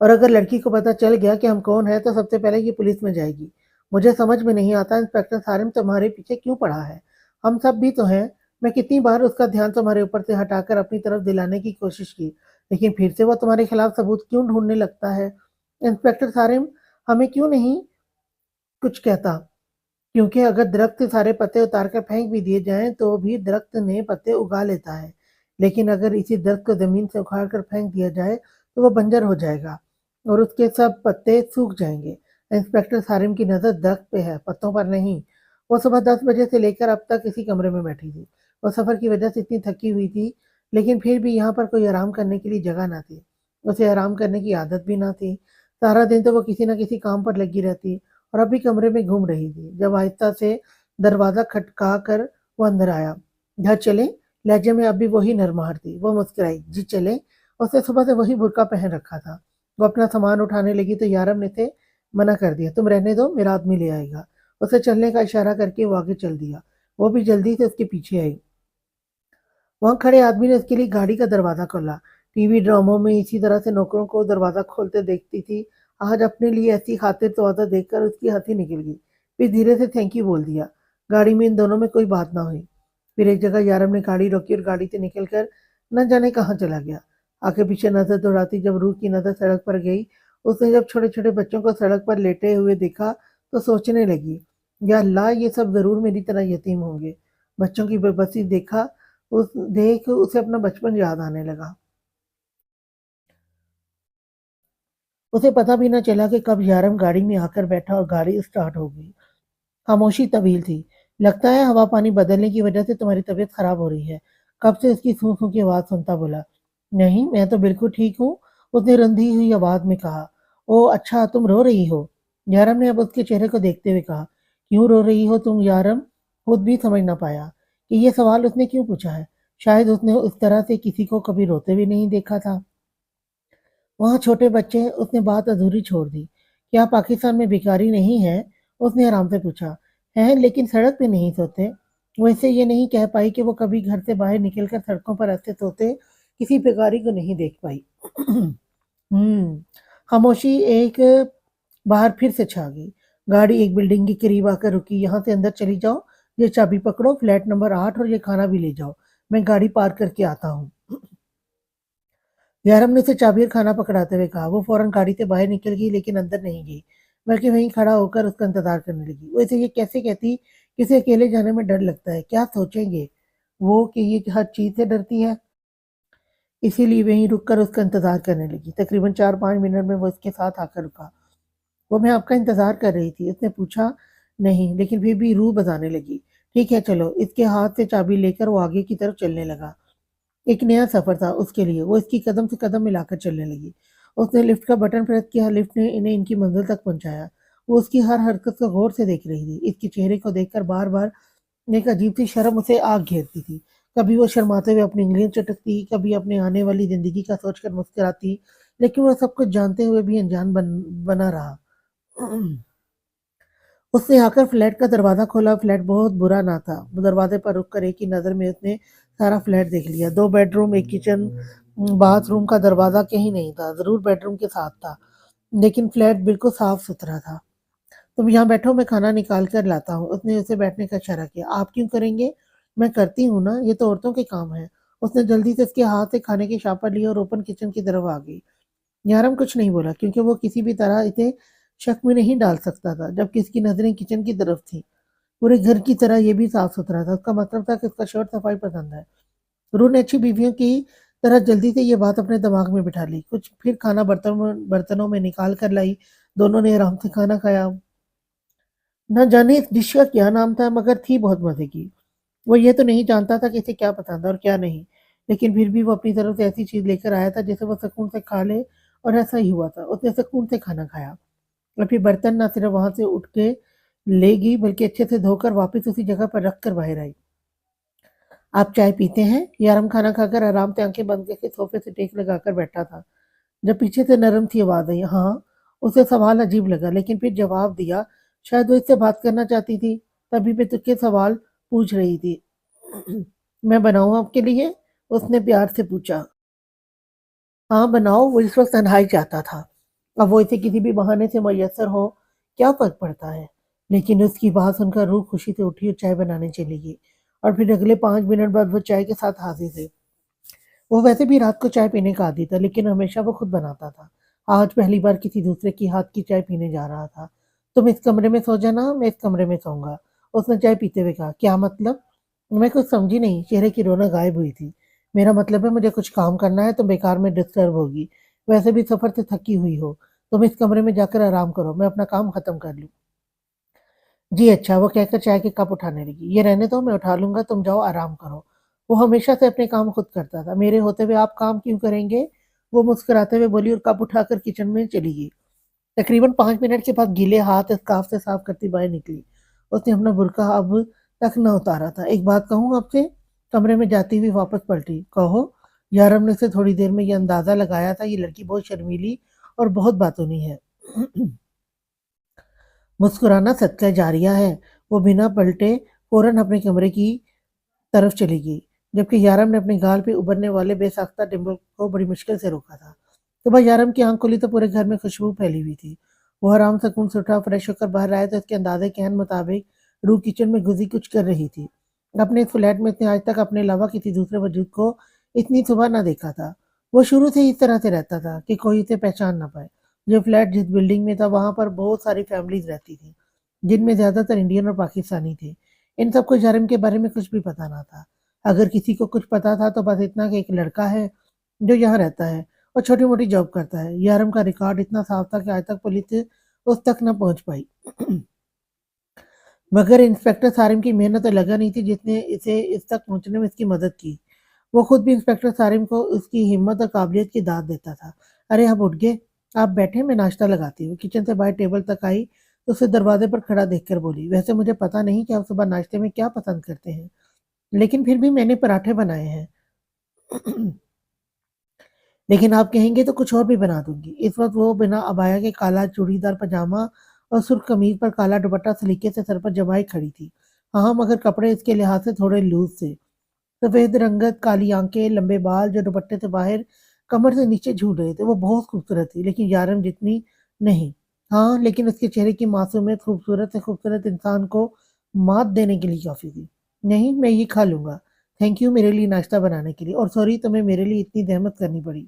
اور اگر لڑکی کو پتہ چل گیا کہ ہم کون ہیں تو سب سے پہلے یہ پولیس میں جائے گی۔ مجھے سمجھ میں نہیں آتا انسپکٹر سارم تمہارے پیچھے کیوں پڑا ہے؟ ہم سب بھی تو ہیں۔ میں کتنی بار اس کا دھیان تمہارے اوپر سے ہٹا کر اپنی طرف دلانے کی کوشش کی، لیکن پھر سے وہ تمہارے خلاف ثبوت کیوں ڈھونڈنے لگتا ہے؟ انسپکٹر سارم ہمیں کیوں نہیں کچھ کہتا؟ کیونکہ اگر درخت سے سارے پتے اتار کر پھینک بھی دیے جائیں تو بھی درخت نے پتے اگا لیتا ہے، لیکن اگر اسی درخت کو زمین سے اکھاڑ کر پھینک دیا جائے تو وہ بنجر ہو جائے گا اور اس کے سب پتے سوکھ جائیں گے۔ انسپکٹر سارم کی نظر درخت پہ ہے، پتوں پر نہیں۔ وہ صبح 10 بجے سے لے کر اب تک اسی کمرے میں بیٹھی تھی۔ وہ سفر کی وجہ سے اتنی تھکی ہوئی تھی، لیکن پھر بھی یہاں پر کوئی آرام کرنے کے لیے جگہ نہ تھی۔ اسے آرام کرنے کی عادت بھی نہ تھی۔ سارا دن تو وہ کسی نہ کسی کام پر لگی رہتی اور اب بھی کمرے میں گھوم رہی تھی۔ جب آہستہ سے دروازہ کھٹکا کر وہ اندر آیا۔ گھر چلیں؟ لہجے میں اب بھی وہی نرماہٹ تھی۔ وہ مسکرائی، جی چلیں۔ اس نے صبح سے وہی برقع پہن رکھا تھا۔ وہ اپنا سامان اٹھانے لگی تو یارم نے اسے منع کر دیا، تم رہنے دو، میرا آدمی لے آئے گا۔ اسے چلنے کا اشارہ کر کے وہ آگے چل دیا۔ وہ بھی جلدی سے اس کے پیچھے آئی۔ وہاں کھڑے آدمی نے اس کے لیے گاڑی کا دروازہ کھولا۔ ٹی وی ڈراموں میں اسی طرح سے نوکروں کو دروازہ کھولتے دیکھتی تھی۔ آج اپنے لیے ایسی خاطر تواضع دیکھ کر اس کی ہنسی نکل گئی۔ پھر دھیرے سے تھینک یو بول دیا۔ گاڑی میں ان دونوں میں کوئی بات نہ ہوئی۔ پھر ایک جگہ یارم نے گاڑی روکی اور گاڑی سے نکل کر نہ جانے کہاں چلا گیا۔ آگے پیچھے نظر دوڑاتی جب روح کی نظر سڑک پر گئی، اس نے جب چھوٹے چھوٹے بچوں کو سڑک پر لیٹے ہوئے دیکھا تو سوچنے لگی، یا اللہ یہ سب ضرور میری طرح یتیم ہوں گے۔ بچوں کی بے بسی دیکھ اسے اپنا بچپن یاد آنے لگا۔ اسے پتہ بھی نہ چلا کہ کب یارم گاڑی میں آ کر بیٹھا اور گاڑی اسٹارٹ ہو گئی۔ خاموشی طویل تھی۔ لگتا ہے ہوا پانی بدلنے کی وجہ سے تمہاری طبیعت خراب ہو رہی ہے، کب سے اس کی سوں سوں کی آواز سنتا بولا۔ نہیں میں تو بالکل ٹھیک ہوں، اس نے رندھی ہوئی آواز میں کہا۔ او اچھا تم رو رہی ہو؟ یارم نے اب اس کے چہرے کو دیکھتے ہوئے کہا۔ کیوں رو رہی ہو تم؟ یارم خود بھی سمجھ نہ پایا کہ یہ سوال اس نے کیوں پوچھا ہے۔ شاید اس نے اس طرح سے کسی کو کبھی روتے بھی نہیں دیکھا تھا۔ وہاں چھوٹے بچے، اس نے بات ادھوری چھوڑ دی۔ کیا پاکستان میں بھکاری نہیں ہے؟ اس نے آرام سے پوچھا۔ ہیں لیکن سڑک پہ نہیں سوتے۔ وہ اسے یہ نہیں کہہ پائی کہ وہ کبھی گھر سے باہر نکل کر سڑکوں پر ایسے سوتے کسی بھکاری کو نہیں دیکھ پائی۔ خاموشی ایک باہر پھر سے چھا گئی۔ گاڑی ایک بلڈنگ کے قریب آ کر رکی۔ یہاں سے اندر چلی جاؤ، یہ چابی پکڑو، فلیٹ نمبر 8 اور یہ کھانا بھی لے جاؤ، میں گاڑی پارک کر کے آتا ہوں۔ یارم نے اسے چابی اور کھانا پکڑاتے ہوئے کہا۔ وہ فوراً گاڑی سے باہر نکل گئی لیکن اندر نہیں گئی، بلکہ وہیں کھڑا ہو کر اس کا انتظار کرنے لگی۔ وہ اسے یہ کیسے کہتی کہ اسے اکیلے جانے میں ڈر لگتا ہے، کیا سوچیں گے وہ کہ یہ ہر چیز سے ڈرتی ہے؟ اسی لیے وہیں رک کر اس کا انتظار کرنے لگی۔ تقریباً 4-5 منٹ میں وہ اس کے ساتھ آ کر رکا۔ وہ میں آپ کا انتظار کر رہی تھی، اس نے پوچھا۔ نہیں، لیکن پھر بھی روح بتانے لگی۔ ٹھیک ہے چلو۔ اس کے ہاتھ سے چابی لے کر وہ آگے کی طرف چلنے لگا۔ ایک نیا سفر تھا اس کے لیے۔ وہ اس کی قدم سے قدم ملا کر چلنے لگی۔ اس نے لفٹ کا بٹن پریس کیا، لفٹ نے انہیں ان کی منزل تک پہنچایا۔ وہ اس کی ہر حرکت کو غور سے دیکھ رہی تھی۔ اس کے چہرے کو دیکھ کر بار بار ایک عجیب سی شرم اسے آگ گھیرتی تھی۔ کبھی وہ شرماتے ہوئے اپنی انگلیاں چٹکتی، کبھی اپنے آنے والی زندگی کا سوچ کر مسکراتی، لیکن وہ سب کچھ جانتے ہوئے بھی انجان بنا رہا۔ اس نے آ کر فلیٹ کا دروازہ کھولا۔ فلیٹ بہت برا نہ تھا۔ دروازے پر رک کر ایک ہی نظر میں اس نے سارا فلیٹ دیکھ لیا۔ 2 بیڈ روم، ایک کچن، باتھ روم کا دروازہ کہیں نہیں تھا، ضرور بیڈ روم کے ساتھ تھا، لیکن فلیٹ بالکل صاف ستھرا تھا۔ تم یہاں بیٹھو، میں کھانا نکال کر لاتا ہوں۔ اس نے اسے بیٹھنے کا اشارہ کیا۔ آپ کیوں کریں گے؟ میں کرتی ہوں نا، یہ تو عورتوں کے کام ہے۔ اس نے جلدی سے اس کے ہاتھ سے کھانے کی شاپر لی اور اوپن کچن کی طرف آ گئی۔ یارم کچھ نہیں بولا کیونکہ وہ کسی بھی طرح اسے شک میں نہیں ڈال سکتا تھا، جبکہ اس کی نظریں کچن کی طرف تھیں۔ پورے گھر کی طرح یہ بھی صاف ستھرا تھا۔ اس کا مطلب تھا کہ اس کا شوہر صفائی پسند ہے۔ روح نے اچھی بیویوں کی طرح جلدی سے یہ بات اپنے دماغ میں بٹھا لی۔ کچھ پھر کھانا برتنوں میں نکال کر لائی۔ دونوں نے آرام سے کھانا کھایا۔ نہ جانے اس ڈش کا کیا نام تھا، مگر تھی بہت مزے کی۔ وہ یہ تو نہیں جانتا تھا کہ اسے کیا پسند ہے اور کیا نہیں، लेकिन फिर भी वो अपनी तरफ से ऐसी चीज़ लेकर आया था जिसे वो सुकून से खा ले, और ऐसा ही हुआ था। उसने सुकून से खाना खाया और फिर बर्तन ना सिर्फ़ वहाँ से उठ के ले गई, बल्कि अच्छे से धोकर वापस उसी जगह पर रख कर बाहर आई। "आप चाय पीते हैं?" यारम खाना खाकर आराम से आँखें बंद करके सोफ़े से टेक लगाकर बैठा था। जब पीछे से नरम सी आवाज़ आई, "हाँ।" उसे सवाल अजीब लगा, लेकिन फिर जवाब दिया। शायद वो इससे बात करना चाहती थी, तभी मैं तुझसे सवाल पूछ रही थी। "मैं बनाऊँ आपके लिए?" उसने प्यार से पूछा। "हाँ, बनाओ।" वो इस वक़्त तन्हाई चाहता था। अब वो इसे किसी भी बहाने से मुयस्सर हो, क्या फ़र्क पड़ता है? लेकिन उसकी बात सुनकर रूह खुशी से उठी और चाय बनाने चली गई, और फिर अगले 5 मिनट बाद वो चाय के साथ हाज़िर थे। वो वैसे भी रात को चाय पीने का आदी था, लेकिन हमेशा वो खुद बनाता था। आज पहली बार किसी दूसरे के हाथ की चाय पीने जा रहा था। "तुम इस कमरे में सो जाना, मैं इस कमरे में सोऊँगा," उसने चाय पीते हुए कहा। "क्या मतलब?" मैं कुछ समझी नहीं, चेहरे की रौनक गायब हुई थी। "मेरा मतलब है मुझे कुछ काम करना है, तुम बेकार में डिस्टर्ब होगी। वैसे भी सफ़र से थकी हुई हो। तुम इस कमरे में जाकर आराम करो, मैं अपना काम खत्म कर लूँ।" "जी अच्छा," वो कहकर चाय के कप उठाने लगी। "ये रहने दो, मैं उठा लूँगा, तुम जाओ आराम करो।" वो हमेशा से अपने काम खुद करता था। "मेरे होते हुए आप काम क्यों करेंगे?" वो मुस्कुराते हुए बोली और कप उठाकर किचन में चली गई। तकरीबन 5 मिनट के बाद गीले हाथ स्कार्फ से साफ करती बाहर निकली। उसने अपना बुर्का अब तक न उतारा था। "एक बात कहूँ आपसे?" कमरे में जाती हुई वापस पलटी। "कहो।" यारम ने उसे थोड़ी देर में ये अंदाज़ा लगाया था, ये लड़की बहुत शर्मीली और बहुत बातूनी है। मुस्कुराना सदका जारिया है। वो बिना पलटे फ़ौरन अपने कमरे की तरफ चली गई, जबकि यारम ने अपने गाल पे उभरने वाले बेसाख्ता डिंपल को बड़ी मुश्किल से रोका था। सुबह यारम की आँख खुली तो पूरे घर में खुशबू फैली हुई थी। वो आराम सुकून से उठा, फ्रेश होकर बाहर आया तो उसके अंदाज़े के मुताबिक रूह किचन में घुसी कुछ कर रही थी। अपने इस फ्लैट में उसने आज तक अपने अलावा किसी दूसरे वजूद को इतनी सुबह ना देखा था। वो शुरू से ही इस तरह से रहता था कि कोई उसे पहचान ना पाए। जो फ्लैट जिस बिल्डिंग में था, वहाँ पर बहुत सारी फैमिलीज़ रहती थी, जिनमें ज़्यादातर इंडियन और पाकिस्तानी थे। इन सबको यारम के बारे में कुछ भी पता ना था। अगर किसी को कुछ पता था तो बस इतना कि एक लड़का है जो यहाँ रहता है और छोटी-मोटी जॉब करता है। यारम का रिकॉर्ड इतना साफ था कि आज तक पुलिस उस तक न पहुँच पाई। मगर इंस्पेक्टर सारिम की मेहनत और लगन ही थी जिसने इसे इस तक पहुँचने में इसकी मदद की। वो खुद भी इंस्पेक्टर सारिम को उसकी हिम्मत और काबिलियत की दाद देता था। "अरे आप उठ गए? आप बैठें, मैं नाश्ता लगाती हूँ।" किचन से बाहर टेबल तक आई तो उसे दरवाजे पर खड़ा देखकर बोली, "वैसे मुझे पता नहीं कि आप सुबह नाश्ते में क्या पसंद करते हैं, लेकिन फिर भी मैंने पराठे बनाए हैं।" लेकिन आप कहेंगे तो कुछ और भी बना दूँगी। इस वक़्त वो बिना अबाया के काला चूड़ीदार पजामा और सुर्ख़ कमीज़ पर काला दुपट्टा सलीके से सर पर जमाए खड़ी थी। हाँ, मगर कपड़े इसके लिहाज़ से थोड़े लूज़ थे। सफ़ेद रंगत, काली आँखें, लंबे बाल जो दुपट्टे से बाहर कमर से नीचे झूल रहे थे। वो बहुत खूबसूरत थी, लेकिन यारम जितनी नहीं। हाँ, लेकिन उसके चेहरे की मासूमियत खूबसूरत से खूबसूरत इंसान को मात देने के लिए काफ़ी थी। "नहीं, मैं ये खा लूँगा। थैंक यू मेरे लिए नाश्ता बनाने के लिए, और सॉरी तुम्हें मेरे लिए इतनी ज़हमत करनी पड़ी।"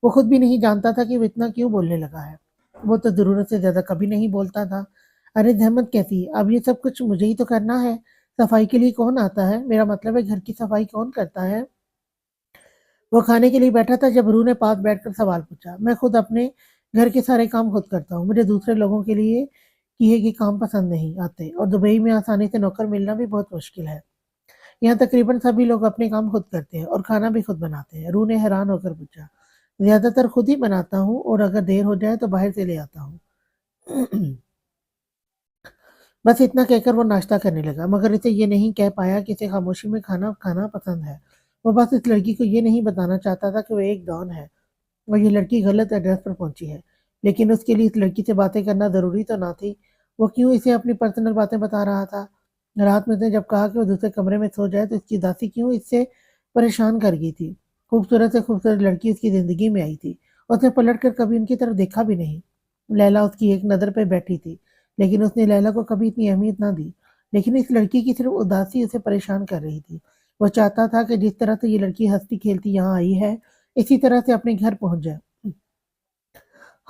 वो खुद भी नहीं जानता था कि वो इतना क्यों बोलने लगा है। वो तो ज़रूरत से ज़्यादा कभी नहीं बोलता था। "अरे! ज़हमत कैसी? अब ये सब कुछ मुझे ही तो करना है। सफाई के लिए कौन आता है? मेरा मतलब है घर की सफाई कौन करता है?" वो खाने के लिए बैठा था जब रूह ने पास बैठकर सवाल पूछा। "मैं खुद अपने घर के सारे काम खुद करता हूँ। मुझे दूसरे लोगों के लिए किए गए काम पसंद नहीं आते, और दुबई में आसानी से नौकर मिलना भी बहुत मुश्किल है। यहाँ तकरीबन सभी लोग अपने काम खुद करते हैं और खाना भी खुद बनाते हैं।" रूह ने हैरान होकर पूछा। "ज़्यादातर खुद ही बनाता हूँ, और अगर देर हो जाए तो बाहर से ले आता हूँ।" बस इतना कहकर वो नाश्ता करने लगा, मगर इसे ये नहीं कह पाया कि इसे खामोशी में खाना खाना पसंद है। वो बस इस लड़की को ये नहीं बताना चाहता था कि वो एक डॉन है और ये लड़की गलत एड्रेस पर पहुंची है। लेकिन उसके लिए इस लड़की से बातें करना ज़रूरी तो ना थी। वो क्यों इसे अपनी पर्सनल बातें बता रहा था? रात में उसने जब कहा कि वो दूसरे कमरे में सो जाए तो इसकी उदासी क्यों इससे परेशान कर गई थी? खूबसूरत से खूबसूरत लड़की उसकी ज़िंदगी में आई थी। उसने पलट कर कभी उनकी तरफ देखा भी नहीं। लैला उसकी एक नज़र पे बैठी थी, लेकिन उसने लैला को कभी इतनी अहमियत ना दी। लेकिन इस लड़की की सिर्फ उदासी उसे परेशान कर रही थी। वो चाहता था कि जिस तरह से ये लड़की हँसती-खेलती यहाँ आई है, इसी तरह से अपने घर पहुँच जाए।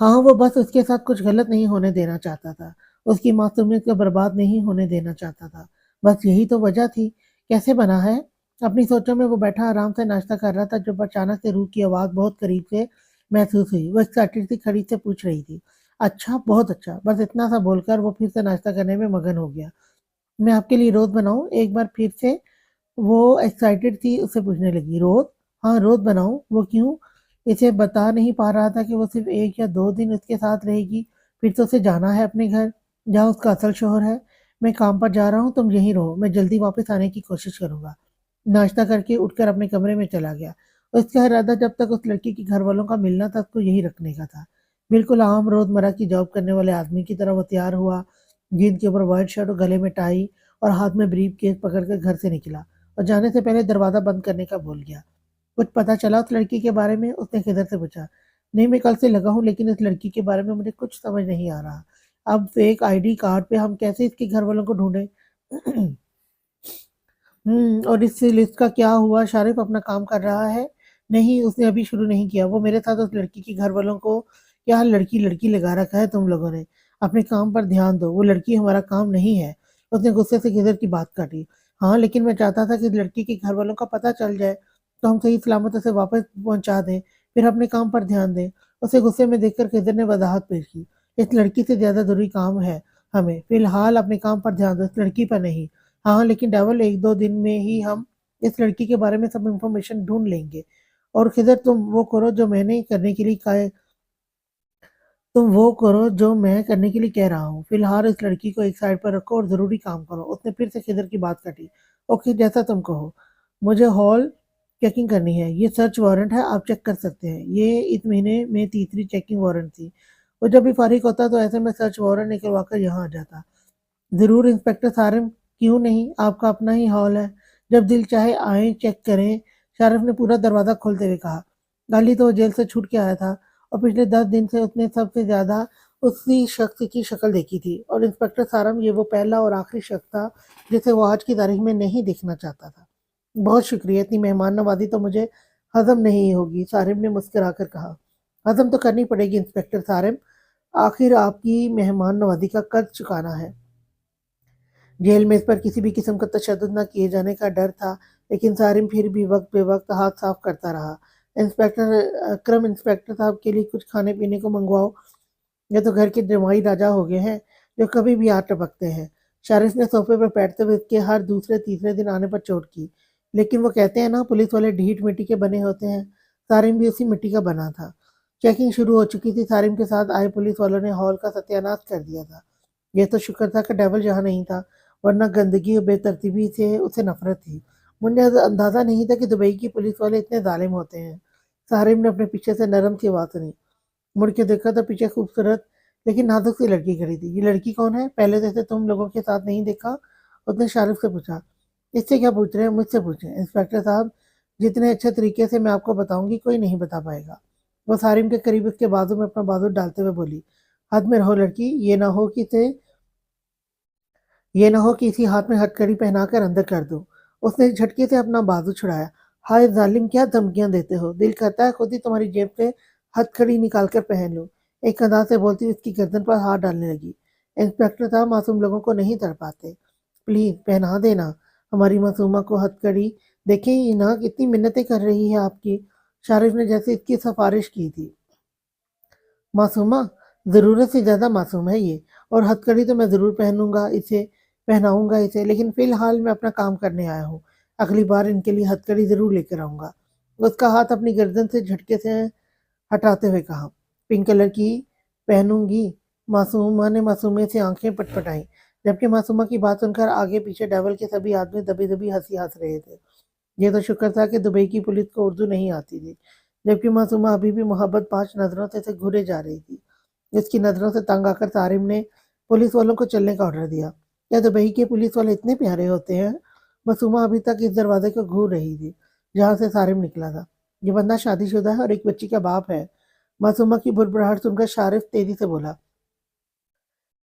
हाँ, वो बस उसके साथ कुछ गलत नहीं होने देना चाहता था। उसकी मासूमियत को बर्बाद नहीं होने देना चाहता था। बस यही तो वजह थी। कैसे बना है? अपनी सोचों में वो बैठा आराम से नाश्ता कर रहा था जब अचानक से रूह की आवाज़ बहुत करीब से महसूस हुई। वो एक्साइटेड सी खड़ी से पूछ रही थी। "अच्छा, बहुत अच्छा।" बस इतना सा बोलकर वो फिर से नाश्ता करने में मगन हो गया। "मैं आपके लिए रोज़ बनाऊँ?" एक बार फिर से वो एक्साइटेड थी, उससे पूछने लगी। "रोज़?" हाँ रोज बनाऊं, वो क्यों? इसे बता नहीं पा रहा था कि वो सिर्फ 1 या 2 दिन उसके साथ रहेगी, फिर तो उसे जाना है अपने घर जहाँ उसका असल शोहर है। मैं काम पर जा रहा हूँ, तुम यहीं रहो, मैं जल्दी वापस आने की कोशिश करूंगा। नाश्ता करके उठकर अपने कमरे में चला गया। उसका इरादा जब तक उस लड़की के घर वालों का मिलना था उसको यही रखने का था। बिल्कुल आम रोजमर्रा की जॉब करने वाले आदमी की तरह वो तैयार हुआ, जींस के ऊपर व्हाइट शर्ट और गले में टाई और हाथ में ब्रीफ केस पकड़कर घर से निकला और जाने से पहले दरवाजा बंद करने का भूल गया। कुछ पता चला उस लड़की के बारे में? उसने खिदर से पूछा। नहीं, मैं कल से लगा हूँ, लेकिन इस लड़की के बारे में मुझे कुछ समझ नहीं आ रहा। अब फेक आईडी कार्ड पे हम कैसे इसके घर वालों को ढूंढें? और इस लिस्ट का क्या हुआ? शारिफ अपना काम कर रहा है? नहीं, उसने अभी शुरू नहीं किया। वो मेरे साथ उस लड़की के घर वालों को क्या लड़की लड़की लगा रखा है तुम लोगों ने? अपने काम पर ध्यान दो, वो लड़की हमारा काम नहीं है। उसने गुस्से से किधर की बात काटी। हाँ, लेकिन मैं चाहता था कि इस लड़की के घर वालों का पता चल जाए तो हम सही सलामत उसे वापस पहुंचा दें, फिर अपने काम पर ध्यान दें। उसे गुस्से में देखकर खिदर ने वजाहत पेश की। इस लड़की से ज्यादा जरूरी काम है हमें। फिलहाल अपने काम पर ध्यान दो, इस लड़की पर नहीं। हाँ, लेकिन डेविल 1-2 दिन में ही हम इस लड़की के बारे में सब इन्फॉर्मेशन ढूँढ लेंगे। और खिदर तुम वो करो जो मैं करने के लिए कह रहा हूँ। फिलहाल इस लड़की को एक साइड पर रखो और ज़रूरी काम करो। उसने फिर से खिदर की बात काटी। ओके, जैसा तुम कहो। मुझे हॉल चेकिंग करनी है। ये सर्च वारंट है, आप चेक कर सकते हैं। ये इस महीने में तीसरी चेकिंग वारंट थी। वो जब भी फारिग होता तो ऐसे में सर्च वारंट निकलवा कर यहाँ आ जाता। ज़रूर इंस्पेक्टर सारंग, क्यों नहीं, आपका अपना ही हॉल है। जब दिल चाहे आएं, चेक करें। शारिफ ने पूरा दरवाज़ा खोलते हुए कहा। गाली तो वो जेल से छूट के आया था और पिछले 10 दिन से उसने सबसे ज़्यादा उसी शख्स की शक्ल देखी थी और इंस्पेक्टर सारंग ये वो पहला और आखिरी शख्स था जिसे वो आज की तारीख में नहीं देखना चाहता था। बहुत शुक्रिया, इतनी मेहमान नवाजी तो मुझे हजम नहीं होगी, सारिम ने मुस्कुराकर कहा। हजम तो करनी पड़ेगी इंस्पेक्टर सारिम, आखिर आपकी मेहमान नवाजी का कर्ज चुकाना है। जेल में इस पर किसी भी किस्म का तशद्दुद न किए जाने का डर था, लेकिन सारिम फिर भी वक्त बेवक्त हाथ साफ करता रहा। इंस्पेक्टर साहब के लिए कुछ खाने पीने को मंगवाओ। ये तो घर के जमाई राजा हो गए हैं जो कभी भी आ टपकते हैं। शारिस ने सोफे पर बैठते हुए इसके हर दूसरे तीसरे दिन आने पर चोट की। लेकिन वो कहते हैं ना, पुलिस वाले ढीठ मिट्टी के बने होते हैं। सारिम भी उसी मिट्टी का बना था। चेकिंग शुरू हो चुकी थी। सारिम के साथ आए पुलिस वालों ने हॉल का सत्यानाश कर दिया था। यह तो शुक्र था कि डेविल यहाँ नहीं था, वरना गंदगी और बेतरतीबी से उसे नफरत थी। मुझे अंदाजा नहीं था कि दुबई की पुलिस वाले इतने जालिम होते हैं। सारिम ने अपने पीछे से नरम सी आवाज सुनी। मुड़ के देखा तो पीछे खूबसूरत लेकिन नाजुक सी लड़की खड़ी थी। ये लड़की कौन है? पहले जैसे तुम लोगों के साथ नहीं देखा। उसने शाहरुख से पूछा। इससे क्या पूछ रहे हैं? मुझसे पूछें इंस्पेक्टर साहब, जितने अच्छे तरीके से मैं आपको बताऊंगी कोई नहीं बता पाएगा। वो सारिम के करीब उसके बाजू में अपना बाजू डालते हुए बोली। हाथ में रहो लड़की, ये ना हो कि इसी हाथ में हथकड़ी पहनाकर अंदर कर दो। उसने झटके से अपना बाजू छुड़ाया। हाय जालिम, क्या धमकियां देते हो? दिल करता है खुद ही तुम्हारी जेब से हथकड़ी निकाल कर पहन लो। एक अदा से बोलती हुई उसकी गर्दन पर हाथ डालने लगी। इंस्पेक्टर साहब, मासूम लोगों को नहीं तड़पाते, प्लीज पहना देना हमारी मासूमा को हथकड़ी। देखें ये ना कितनी मिन्नतें कर रही है आपकी। शारिफ ने जैसे इसकी सिफारिश की थी। मासूमा? ज़रूरत से ज़्यादा मासूम है ये। और हथकड़ी तो मैं ज़रूर पहनाऊंगा इसे, लेकिन फ़िलहाल मैं अपना काम करने आया हूँ। अगली बार इनके लिए हथकड़ी ज़रूर लेकर आऊँगा। उसका हाथ अपनी गर्दन से झटके से हटाते हुए कहा। पिंक कलर की पहनूंगी। मासूमा ने मासूमे से आंखें पटपटाई, जबकि मासूमा की बात सुनकर आगे पीछे डेवल के सभी आदमी दबी दबी हंसी हंस रहे थे। ये तो शुक्र था कि दुबई की पुलिस को उर्दू नहीं आती थी, जबकि मासूमा अभी भी मोहब्बत 5 नजरों से घूरे जा रही थी। इसकी नजरों से तंग आकर सारिम ने पुलिस वालों को चलने का ऑर्डर दिया। क्या दुबई के पुलिस वाले इतने प्यारे होते हैं? मासूमा अभी तक इस दरवाजे को घूर रही थी जहां से सारिम निकला था। ये बंदा शादीशुदा है और एक बच्ची का बाप है। मासूमा की बुड़बुड़ाहट सुनकर शारिफ तेजी से बोला।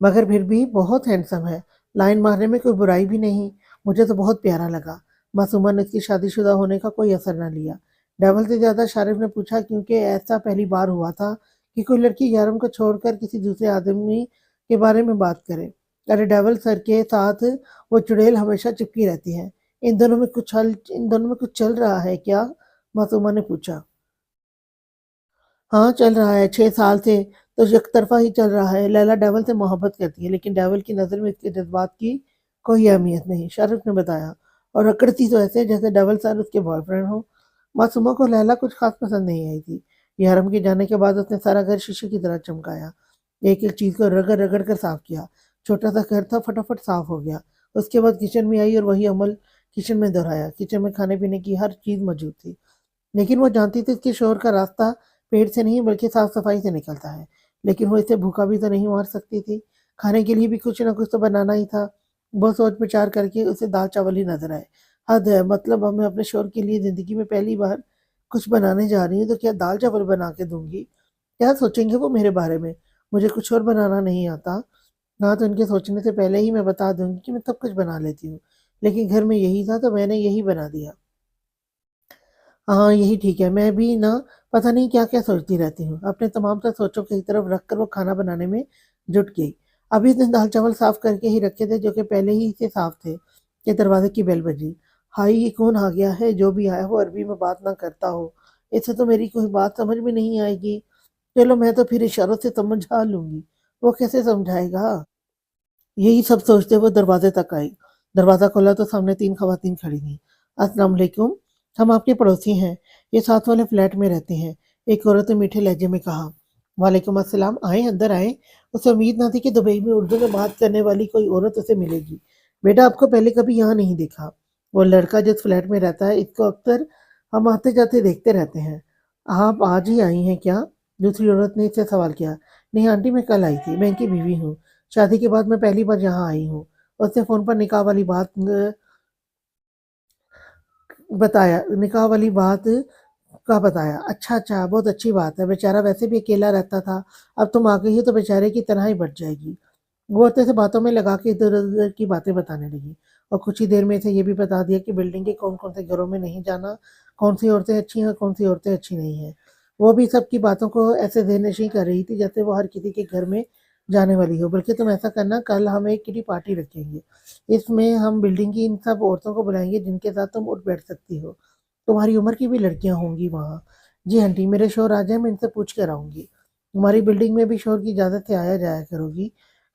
मगर फिर भी बहुत हैंडसम है। लाइन मारने में कोई बुराई भी नहीं। मुझे तो बहुत प्यारा लगा। मासूमा ने इसकी शादीशुदा होने का कोई असर न लिया। डेवल से ज्यादा शारिफ ने पूछा, क्योंकि ऐसा पहली बार हुआ था कि कोई लड़की यारम को छोड़कर किसी दूसरे आदमी के बारे में बात करे। अरे डेवल सर के साथ वो चुड़ैल हमेशा चिपकी रहती है। इन दोनों में कुछ चल रहा है क्या? मासूमा ने पूछा। हाँ, चल रहा है 6 साल से। तो एकतरफा ही चल रहा है। लैला डेवल से मोहब्बत करती है, लेकिन डेवल की नज़र में इसके जज्बात की कोई अहमियत नहीं, शाहरुख ने बताया। और अकड़ती तो ऐसे जैसे डेवल सर उसके बॉयफ्रेंड हो। मासूमा को लैला कुछ खास पसंद नहीं आई थी। यारम के जाने के बाद उसने सारा घर शीशे की तरह चमकाया, एक एक चीज को रगड़ रगड़ कर साफ किया। छोटा सा घर था, फटाफट साफ हो गया। उसके बाद किचन में आई और वही अमल किचन में दोहराया। किचन में खाने पीने की हर चीज मौजूद थी, लेकिन वो जानती थी कि शोर का रास्ता पेट से नहीं बल्कि साफ सफाई से निकलता है। लेकिन वो इसे भूखा भी तो नहीं मार सकती थी, खाने के लिए भी कुछ ना कुछ तो बनाना ही था। बहुत सोच विचार करके उसे दाल चावल ही नजर आए। हद है, मतलब अब मैं अपने शोर के लिए जिंदगी में पहली बार कुछ बनाने जा रही हूँ तो क्या दाल चावल बना के दूंगी? क्या सोचेंगे वो मेरे बारे में? मुझे कुछ और बनाना नहीं आता। हाँ, तो इनके सोचने से पहले ही मैं बता दूंगी कि मैं सब कुछ बना लेती हूँ, लेकिन घर में यही था तो मैंने यही बना दिया। हाँ, यही ठीक है। मैं भी ना पता नहीं क्या-क्या सोचती रहती हूँ। अपने तमाम तर सोचों को एक तरफ रख कर वो खाना बनाने में जुट गई। अभी इसने दाल-चावल साफ़ करके ही रखे थे जो कि पहले ही से साफ़ थे कि दरवाज़े की बेल बजी। हाय! ये कौन आ गया है? जो भी आया हो अरबी में बात ना करता हो। इसे तो मेरी कोई बात समझ में नहीं आएगी। चलो मैं तो फिर इशारों से समझा लूँगी। वो कैसे समझाएगा? यही सब सोचते हुए दरवाजे तक आई। दरवाज़ा खोला तो सामने 3 ख़वातीन खड़ी थीं। अस्सलाम वालेकुम, हम आपके पड़ोसी हैं। ये साथ वाले फ्लैट में रहती हैं। एक औरत ने मीठे लहजे में कहा। वालेकुम अस्सलाम, आएँ अंदर आएँ। उसे उम्मीद ना थी कि दुबई में उर्दू में बात करने वाली कोई औरत उसे मिलेगी। बेटा आपको पहले कभी यहाँ नहीं देखा। वो लड़का जिस फ्लैट में रहता है इसको अक्सर हम आते-जाते देखते रहते हैं। आप आज ही आई हैं क्या? दूसरी औरत ने इससे सवाल किया। नहीं आंटी, मैं कल आई थी। मैं इनकी बीवी हूँ। शादी के बाद मैं पहली बार यहाँ आई हूँ। उसने फ़ोन पर निकाह वाली बात का बताया। अच्छा, अच्छा, बहुत अच्छी बात है। बेचारा वैसे भी अकेला रहता था। अब तुम आ गई हो तो बेचारे की तन्हाई बढ़ जाएगी। वो औरतें से बातों में लगा के इधर-उधर की बातें बताने लगी और कुछ ही देर में इसे ये भी बता दिया कि बिल्डिंग के कौन-कौन से घरों में नहीं जाना, कौन-सी औरतें अच्छी हैं, कौन-सी औरतें अच्छी नहीं हैं। वो भी सबकी बातों को ऐसे ज़ेहनशीं कर रही थी जैसे वो हर किसी के घर में जाने वाली हो। बल्कि तुम ऐसा करना, कल हम एक किटी पार्टी रखेंगे। इसमें हम बिल्डिंग की इन सब औरतों को बुलाएँगे जिनके साथ तुम उठ बैठ सकती हो। तुम्हारी उम्र की भी लड़कियाँ होंगी वहाँ। जी आंटी, मेरे शौहर आ जाएँ, मैं इनसे पूछ कर आऊँगी। तुम्हारी बिल्डिंग में भी शौहर की इजाज़त से आया जाया करोगी।